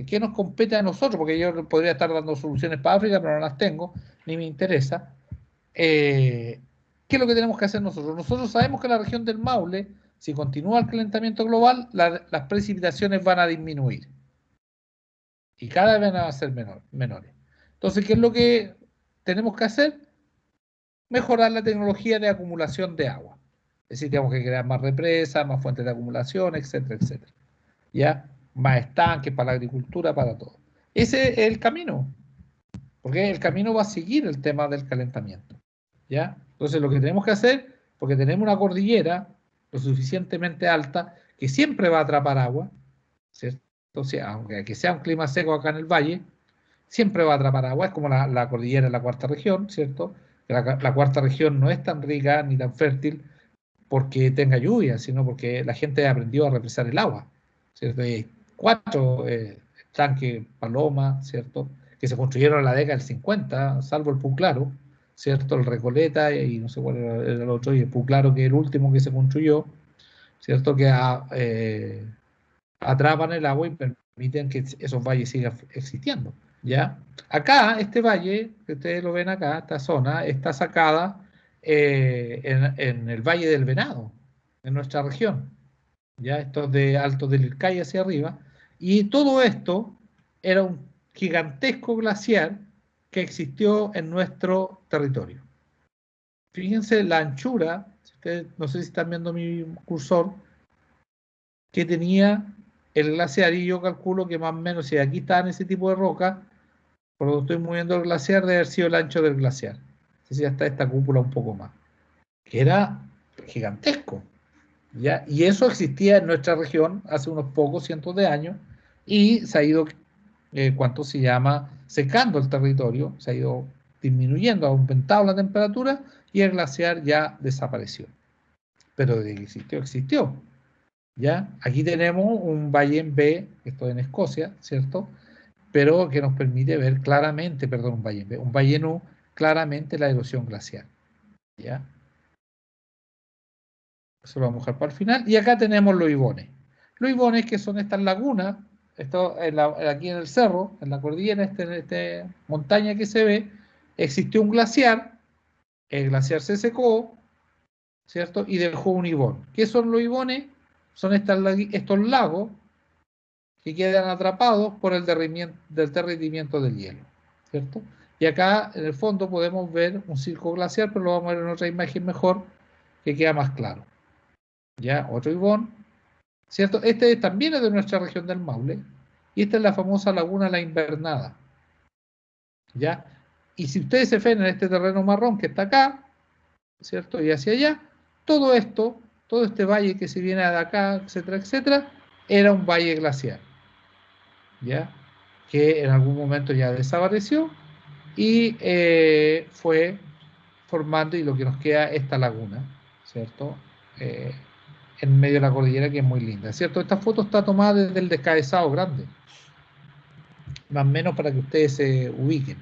¿Qué nos compete a nosotros? Porque yo podría estar dando soluciones para África, pero no las tengo, ni me interesa. ¿Qué es lo que tenemos que hacer nosotros? Nosotros sabemos que la región del Maule, si continúa el calentamiento global, las precipitaciones van a disminuir y cada vez van a ser menores. Entonces, ¿qué es lo que tenemos que hacer? Mejorar la tecnología de acumulación de agua. Es decir, tenemos que crear más represas, más fuentes de acumulación, etcétera, etcétera. ¿Ya? Más estanques para la agricultura, para todo. Ese es el camino, porque el camino va a seguir el tema del calentamiento, ¿ya? Entonces lo que tenemos que hacer, porque tenemos una cordillera lo suficientemente alta que siempre va a atrapar agua, ¿cierto? Entonces, aunque sea un clima seco acá en el valle, siempre va a atrapar agua, es como la cordillera en la cuarta región, ¿cierto? La cuarta región no es tan rica ni tan fértil porque tenga lluvia, sino porque la gente aprendió a represar el agua, ¿cierto? Y hay 4 tanques Paloma, ¿cierto? Que se construyeron en la década del 50, salvo el Puclaro, ¿cierto? El Recoleta y no sé cuál era el otro, y el Puclaro, que es el último que se construyó, ¿cierto? Que atrapan el agua y permiten que esos valles sigan existiendo, ¿ya? Acá, este valle, que ustedes lo ven acá, esta zona, está sacada en el Valle del Venado, en nuestra región, ¿ya? Esto es de Alto del Ilcay hacia arriba, y todo esto era un gigantesco glaciar que existió en nuestro territorio. Fíjense la anchura, ustedes, no sé si están viendo mi cursor, que tenía el glaciar, y yo calculo que más o menos, si aquí está en ese tipo de roca, por lo que estoy moviendo el glaciar, debe haber sido el ancho del glaciar. No sé si hasta esta cúpula un poco más, que era gigantesco, ¿ya? Y eso existía en nuestra región hace unos pocos cientos de años, y se ha ido, ¿cuánto se llama? Secando el territorio, se ha ido disminuyendo, ha aumentado la temperatura, y el glaciar ya desapareció. Pero de que existió, existió. ¿Ya? Aquí tenemos un valle en B, esto en Escocia, ¿cierto? pero que nos permite ver claramente, perdón, un valle nu, claramente la erosión glacial. ¿Ya? Eso lo vamos a dejar para el final. Y acá tenemos los ibones. Los ibones, que son estas lagunas, esto aquí en el cerro, en la cordillera, esta montaña que se ve, existió un glaciar, el glaciar se secó, ¿cierto? Y dejó un ibón. ¿Qué son los ibones? Son estos lagos que quedan atrapados por el derretimiento del hielo, ¿cierto? Y acá en el fondo podemos ver un circo glaciar, pero lo vamos a ver en otra imagen mejor, que queda más claro. ¿Ya? Otro ibón, ¿cierto? Este también es de nuestra región del Maule, y esta es la famosa laguna La Invernada, ¿ya? Y si ustedes se fijan en este terreno marrón que está acá, ¿cierto? Y hacia allá, todo esto, todo este valle que se viene de acá, etcétera, etcétera, era un valle glaciar, ¿ya? Que en algún momento ya desapareció y fue formando, y lo que nos queda esta laguna, ¿cierto? En medio de la cordillera, que es muy linda, ¿cierto? Esta foto está tomada desde el Descaezado Grande, más o menos para que ustedes se ubiquen,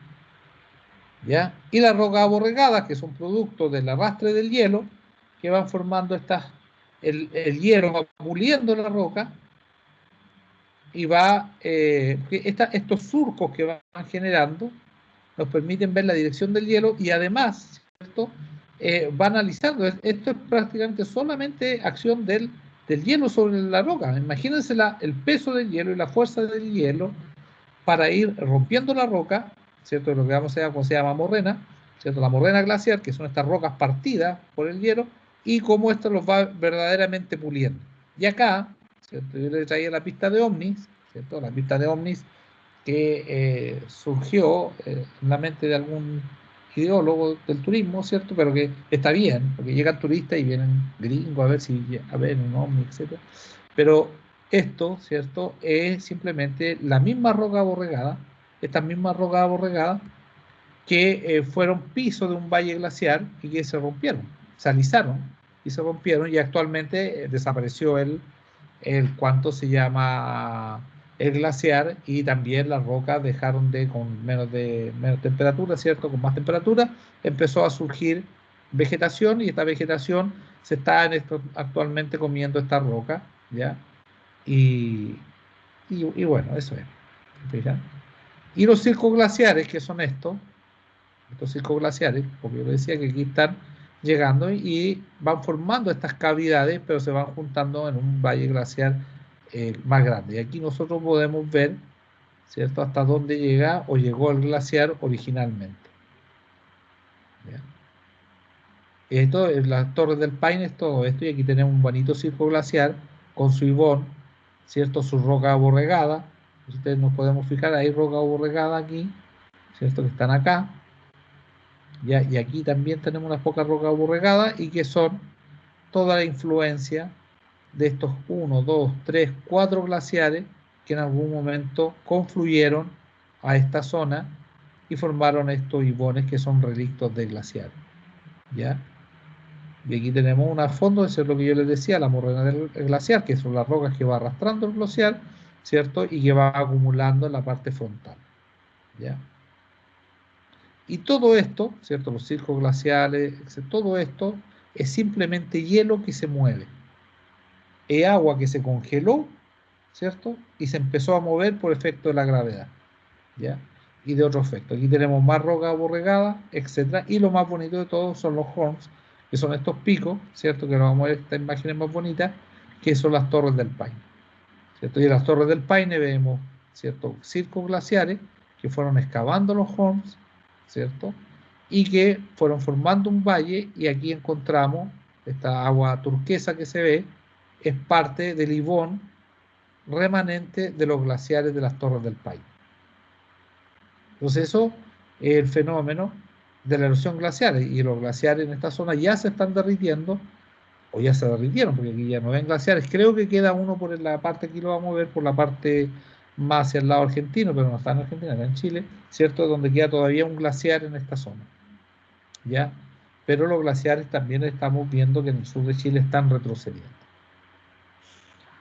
¿ya? Y las rocas aborregadas, que son producto del arrastre del hielo, que van formando el hielo va puliendo la roca y estos surcos que van generando nos permiten ver la dirección del hielo y además, ¿cierto? Va analizando. Esto es prácticamente solamente acción del hielo sobre la roca. Imagínense el peso del hielo y la fuerza del hielo para ir rompiendo la roca, ¿cierto? Lo que vamos a ver como se llama morrena, ¿cierto? La morrena glaciar, que son estas rocas partidas por el hielo, y cómo esto los va verdaderamente puliendo. Y acá, ¿cierto? Yo le traía la pista de ovnis, ¿cierto? La pista de ovnis que surgió en la mente de algún ideólogo del turismo, ¿cierto? Pero que está bien, porque llegan turistas y vienen gringos a ver un ovni, etc. Pero esto, ¿cierto? Es simplemente la misma roca aborregada, estas mismas rocas aborregadas que fueron piso de un valle glaciar y que se rompieron, se alisaron y se rompieron, y actualmente desapareció ¿cuánto se llama? El glaciar, y también las rocas dejaron con menos temperatura, ¿cierto? Con más temperatura empezó a surgir vegetación, y esta vegetación se está actualmente comiendo esta roca, ¿ya? Y bueno, eso es. ¿Fijan? Y los circos glaciares, que son estos circos glaciares, porque yo decía que aquí están llegando y van formando estas cavidades, pero se van juntando en un valle glaciar más grande. Y aquí nosotros podemos ver, ¿cierto?, hasta dónde llega o llegó el glaciar originalmente. ¿Ya? Esto es las Torres del Paine, es todo esto, y aquí tenemos un bonito circo glaciar con su ibón, ¿cierto?, su roca aborregada. Ustedes nos podemos fijar, hay roca aborregada aquí, ¿cierto?, que están acá. ¿Ya? Y aquí también tenemos unas pocas rocas aborregadas, y que son toda la influencia de estos 1, 2, 3, 4 glaciares que en algún momento confluyeron a esta zona y formaron estos ibones que son relictos de glaciares. ¿Ya? Y aquí tenemos un fondo, eso es lo que yo les decía, la morrena del glaciar, que son las rocas que va arrastrando el glaciar, ¿cierto? Y que va acumulando en la parte frontal. ¿Ya? Y todo esto, ¿cierto? Los circos glaciales, todo esto es simplemente hielo que se mueve. Es agua que se congeló, ¿cierto? Y se empezó a mover por efecto de la gravedad, ¿ya? Y de otro efecto. Aquí tenemos más roca aborregada, etc. Y lo más bonito de todo son los horns, que son estos picos, ¿cierto? Que nos vamos a ver esta imagen más bonita, que son las Torres del Paine, ¿cierto? Y en las Torres del Paine vemos, ¿cierto?, circos glaciares que fueron excavando los horns, ¿cierto? Y que fueron formando un valle, y aquí encontramos esta agua turquesa que se ve, es parte del ibón remanente de los glaciares de las Torres del Paine. Entonces eso es el fenómeno de la erosión glacial, y los glaciares en esta zona ya se están derritiendo, o ya se derritieron, porque aquí ya no ven glaciares. Creo que queda uno por la parte, aquí lo vamos a ver por la parte más hacia el lado argentino, pero no está en Argentina, está en Chile, ¿cierto? Donde queda todavía un glaciar en esta zona, ¿ya? Pero los glaciares también estamos viendo que en el sur de Chile están retrocediendo.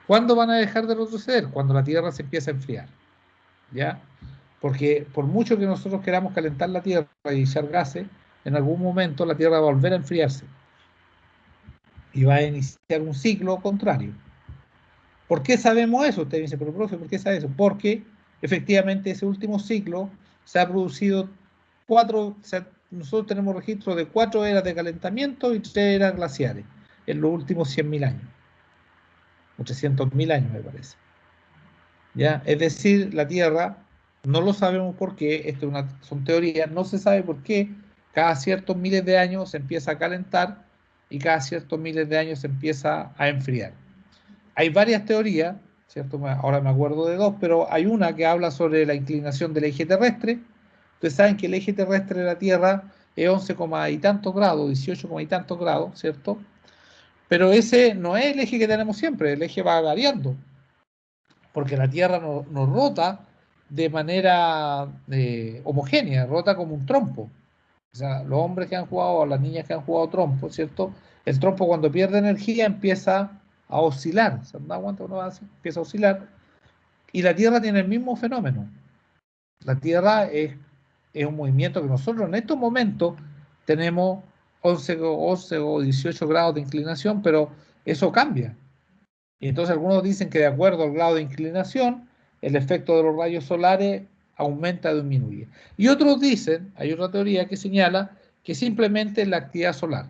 ¿Cuándo van a dejar de retroceder? Cuando la Tierra se empieza a enfriar, ¿ya? Porque por mucho que nosotros queramos calentar la Tierra y echar gases, en algún momento la Tierra va a volver a enfriarse y va a iniciar un ciclo contrario. ¿Por qué sabemos eso? Usted dice, pero profe, ¿por qué sabe eso? Porque efectivamente ese último ciclo se ha producido nosotros tenemos registro de 4 eras de calentamiento y 3 eras glaciares en los últimos 100.000 años, o 300.000 años me parece. ¿Ya? Es decir, la Tierra, no lo sabemos por qué, son teorías, no se sabe por qué cada ciertos miles de años se empieza a calentar y cada ciertos miles de años se empieza a enfriar. Hay varias teorías, ¿cierto? Ahora me acuerdo de 2, pero hay una que habla sobre la inclinación del eje terrestre. Ustedes saben que el eje terrestre de la Tierra es 11, y tantos grados, 18, y tantos grados, ¿cierto? Pero ese no es el eje que tenemos siempre, el eje va variando, porque la Tierra no rota de manera homogénea, rota como un trompo. O sea, los hombres que han jugado, las niñas que han jugado trompo, ¿cierto? El trompo cuando pierde energía empieza a oscilar. ¿Se han dado cuenta? Uno hace, empieza a oscilar. Y la Tierra tiene el mismo fenómeno. La Tierra es un movimiento que nosotros en estos momentos tenemos 11 o 18 grados de inclinación, pero eso cambia. Y entonces algunos dicen que de acuerdo al grado de inclinación, el efecto de los rayos solares aumenta o disminuye. Y otros dicen, hay otra teoría que señala que simplemente la actividad solar.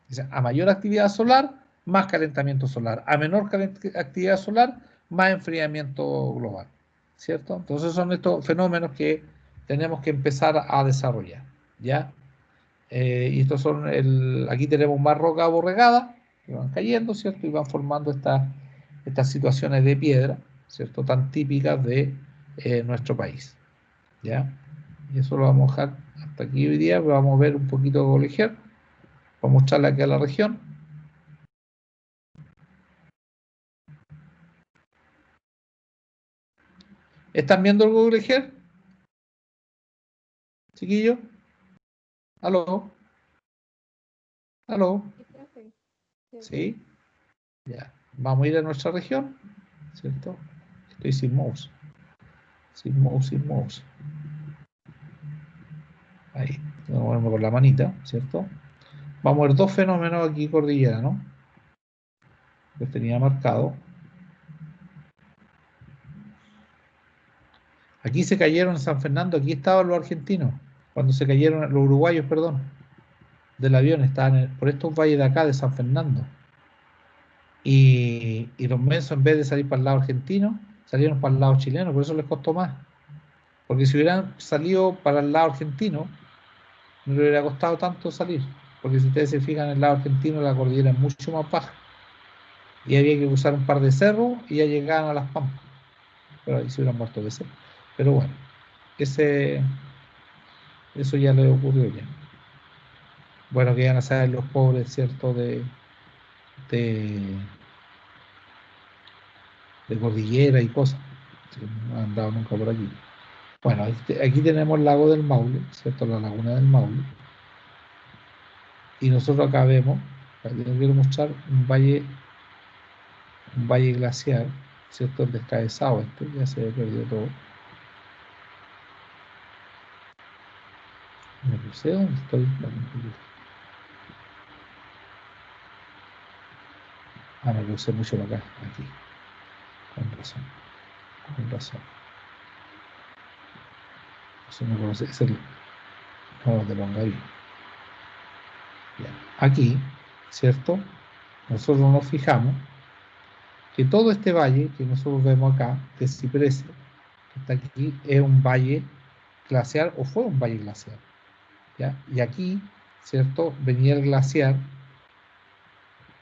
O sea, a mayor actividad solar, más calentamiento solar. A menor actividad solar, más enfriamiento global. ¿Cierto? Entonces son estos fenómenos que tenemos que empezar a desarrollar. ¿Ya? Y estos son aquí tenemos más roca aborregada que van cayendo, ¿cierto? Y van formando estas situaciones de piedra, ¿cierto? Tan típicas de nuestro país, ¿ya? Y eso lo vamos a dejar hasta aquí hoy día, pero vamos a ver un poquito de Golejer, vamos a mostrarle aquí a la región. ¿Están viendo el Golejer? Chiquillo. ¿Aló? ¿Aló? ¿Sí? Ya. Vamos a ir a nuestra región, ¿cierto? Estoy sin mouse. Sin mouse. Ahí, voy a moverme con la manita, ¿cierto? Vamos a ver 2 fenómenos aquí cordillera, ¿no? Que tenía marcado. Aquí se cayeron en San Fernando, aquí estaban los argentinos, cuando se cayeron, los uruguayos, perdón, del avión, estaban por estos valles de acá, de San Fernando. Y los mensos, en vez de salir para el lado argentino, salieron para el lado chileno, por eso les costó más. Porque si hubieran salido para el lado argentino, no les hubiera costado tanto salir. Porque si ustedes se fijan, en el lado argentino la cordillera es mucho más baja. Y había que cruzar un par de cerros y ya llegaban a las Pampas. Pero ahí se hubieran muerto de sed. Pero bueno, eso ya le ocurrió ya. Bueno, que iban a saber los pobres, ¿cierto? De, de cordillera y cosas. Que no han andado nunca por aquí. Bueno, aquí tenemos el lago del Maule, ¿cierto? La laguna del Maule. Y nosotros acá vemos, aquí les quiero mostrar un valle glaciar, ¿cierto? El descabezado ya se perdió todo. Me puse donde estoy. Me puse mucho acá, aquí. Con razón. Eso no conoce, es el de Longaví. Aquí, ¿cierto? Nosotros nos fijamos que todo este valle que nosotros vemos acá, de Cipreste, que está aquí, es un valle glaciar o fue un valle glaciar. ¿Ya? Y aquí, ¿cierto? Venía el glaciar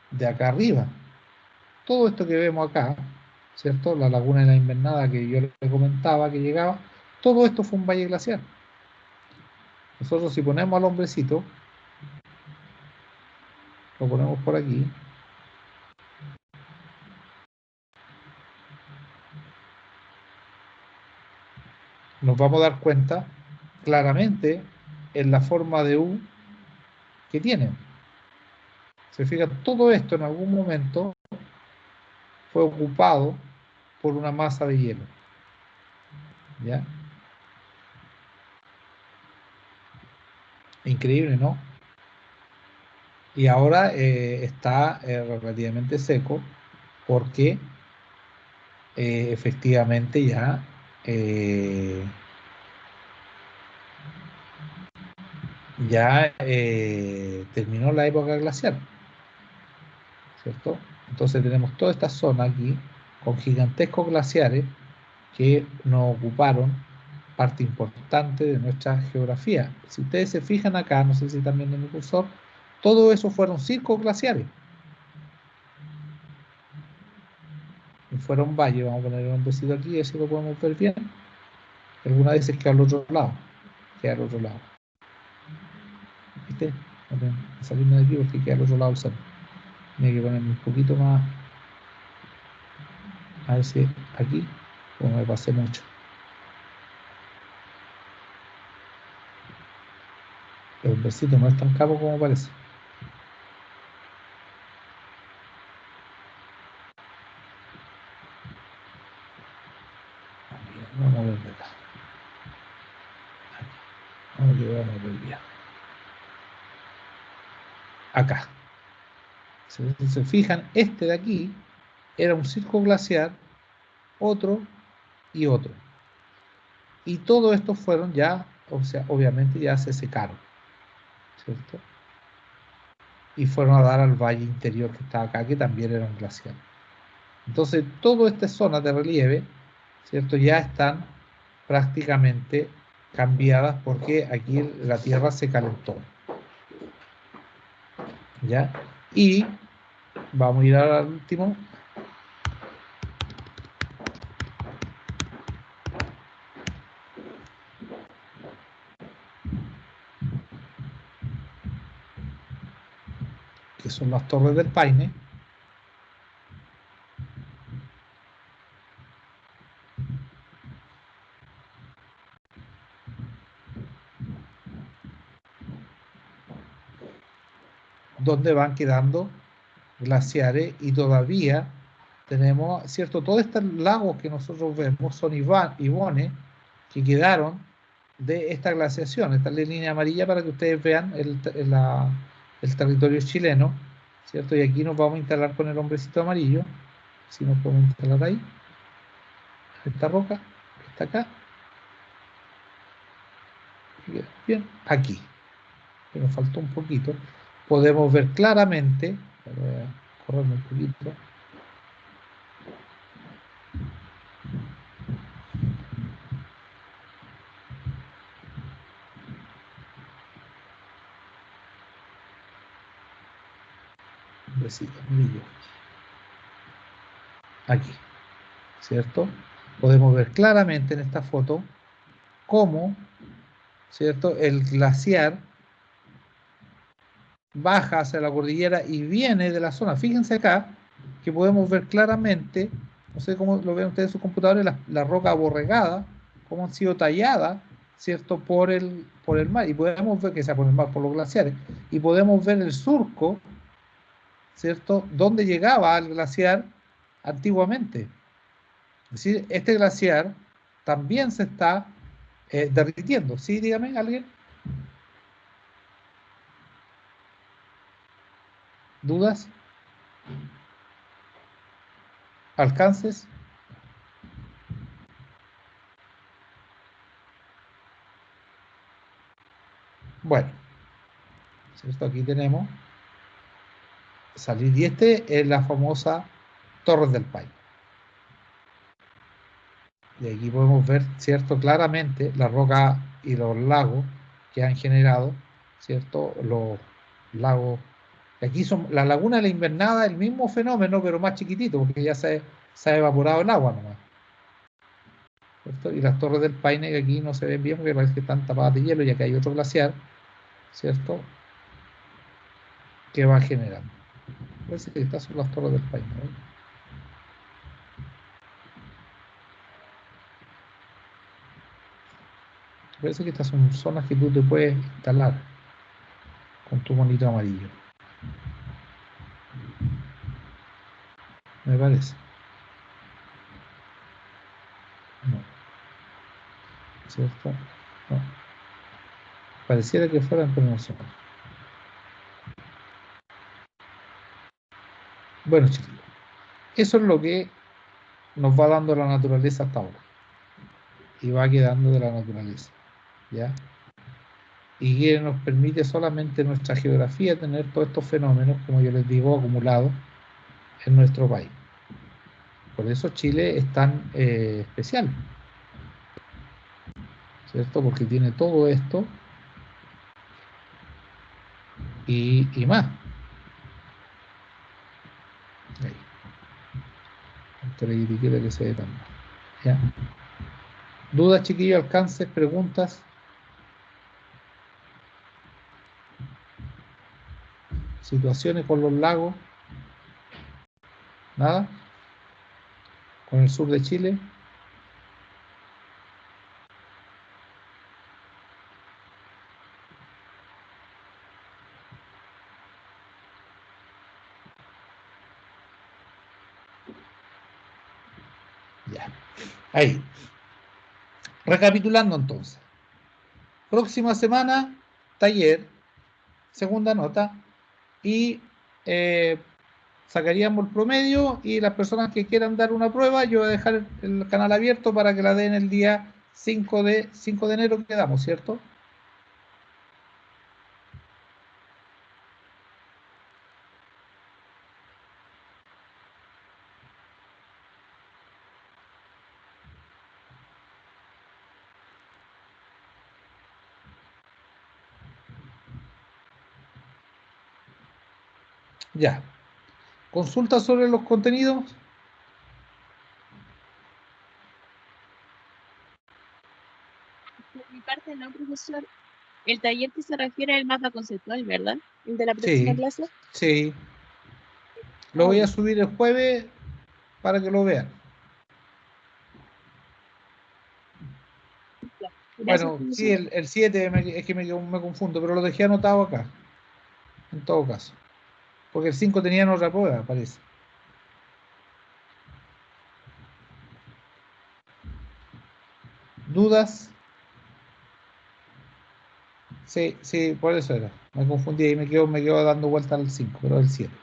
de acá arriba. Todo esto que vemos acá, ¿cierto? La laguna de la invernada que yo le comentaba que llegaba, todo esto fue un valle glaciar. Nosotros si ponemos al hombrecito, lo ponemos por aquí, nos vamos a dar cuenta claramente en la forma de U que tiene. Se fija, todo esto en algún momento fue ocupado por una masa de hielo. ¿Ya? Increíble, ¿no? Y ahora está relativamente seco porque efectivamente ya terminó la época glacial, ¿cierto? Entonces tenemos toda esta zona aquí con gigantescos glaciares que nos ocuparon parte importante de nuestra geografía. Si ustedes se fijan acá, no sé si también en el cursor, todo eso fueron circos glaciares. Y fueron valles, vamos a poner un nombrecito aquí, así lo podemos ver bien. Algunas veces queda al otro lado, queda al otro lado. ¿Viste? Voy a salirme de aquí porque queda al otro lado el sol. Tiene que ponerme un poquito más, a ver si aquí, como me pasé mucho. El versito no es tan caro como parece. Vamos a ver de acá. Vamos a ver el día. Acá. Si se fijan, este de aquí era un circo glaciar, otro y otro. Y todos estos fueron ya, o sea, obviamente ya se secaron, ¿cierto? Y fueron a dar al valle interior que estaba acá, que también era un glaciar. Entonces, todas estas zonas de relieve, ¿cierto? Ya están prácticamente cambiadas porque aquí la tierra se calentó, ¿ya? Y vamos a ir al último, que son las Torres del Paine. Donde van quedando glaciares y todavía tenemos, ¿cierto? Todos estos lagos que nosotros vemos son ibones que quedaron de esta glaciación. Esta es la línea amarilla para que ustedes vean el territorio chileno, ¿cierto? Y aquí nos vamos a instalar con el hombrecito amarillo, si nos podemos instalar ahí, esta roca que está acá, bien, aquí, que nos faltó un poquito, podemos ver claramente, voy a correrme un poquito, hombrecito amarillo, aquí, ¿cierto? Podemos ver claramente en esta foto cómo, ¿cierto? El glaciar baja hacia la cordillera y viene de la zona. Fíjense acá que podemos ver claramente, no sé cómo lo ven ustedes en sus computadores, la roca aborregada, cómo han sido talladas, ¿cierto? Por el mar. Y podemos ver que sea por el mar, por los glaciares. Y podemos ver el surco, ¿cierto? Donde llegaba al glaciar antiguamente. Es decir, este glaciar también se está derritiendo. ¿Sí? Dígame, ¿alguien? ¿Dudas? ¿Alcances? Bueno, ¿cierto? Aquí tenemos salir. Y este es la famosa Torres del Paine. Y aquí podemos ver, ¿cierto? Claramente la roca y los lagos que han generado, ¿cierto? Los lagos. Aquí son la laguna de la Invernada, el mismo fenómeno, pero más chiquitito, porque ya se ha evaporado el agua nomás. ¿Cierto? Y las Torres del Paine, que aquí no se ven bien porque parece que están tapadas de hielo, ya que hay otro glaciar, ¿cierto? Que va generando. Parece que estas son las Torres del Paine, ¿no? Parece que estas son zonas que tú te puedes instalar con tu monito amarillo. Me parece. No. ¿Cierto? No. Pareciera que fueran como son. Bueno, chicos, eso es lo que nos va dando la naturaleza hasta ahora. Y va quedando de la naturaleza. ¿Ya? Y que nos permite solamente nuestra geografía tener todos estos fenómenos, como yo les digo, acumulados en nuestro país. Por eso Chile es tan especial, ¿cierto? Porque tiene todo esto y más. Ahí. Esta la etiqueta que se ve tan mal. ¿Ya? ¿Dudas, chiquillos? ¿Alcances? ¿Preguntas? ¿Situaciones con los lagos? ¿Nada? ¿Con el sur de Chile? Ya. Ahí. Recapitulando entonces. Próxima semana, taller, segunda nota, y sacaríamos el promedio y las personas que quieran dar una prueba, yo voy a dejar el canal abierto para que la den el día 5 de enero que damos, ¿cierto? Ya. ¿Consultas sobre los contenidos? Por mi parte, no, profesor. El taller que se refiere al mapa conceptual, ¿verdad? El de la próxima Sí, clase. sí. Lo voy a subir el jueves para que lo vean. Gracias, Bueno, sí, profesor. el 7 es que me confundo, pero lo dejé anotado acá, en todo caso. Porque el 5 tenían otra prueba, parece. ¿Dudas? Sí, sí, por eso era. Me confundí y me quedo dando vuelta al 5, pero el 7.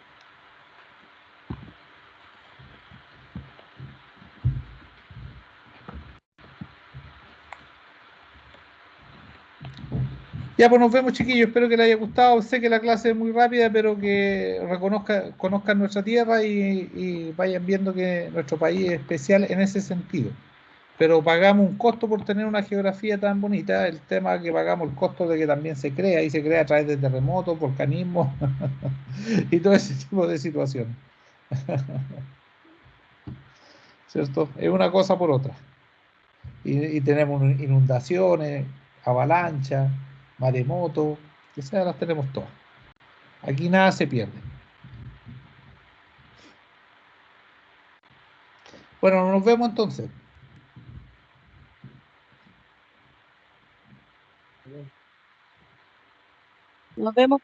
Ya, pues nos vemos, chiquillos. Espero que les haya gustado. Sé que la clase es muy rápida, pero que conozcan nuestra tierra y vayan viendo que nuestro país es especial en ese sentido. Pero pagamos un costo por tener una geografía tan bonita. El tema es que pagamos el costo de que también se crea, y se crea a través de terremotos, volcanismos y todo ese tipo de situaciones. ¿Cierto? Es una cosa por otra. Y tenemos inundaciones, avalanchas, maremotos, que sea, las tenemos todas. Aquí nada se pierde. Bueno, nos vemos entonces. Nos vemos.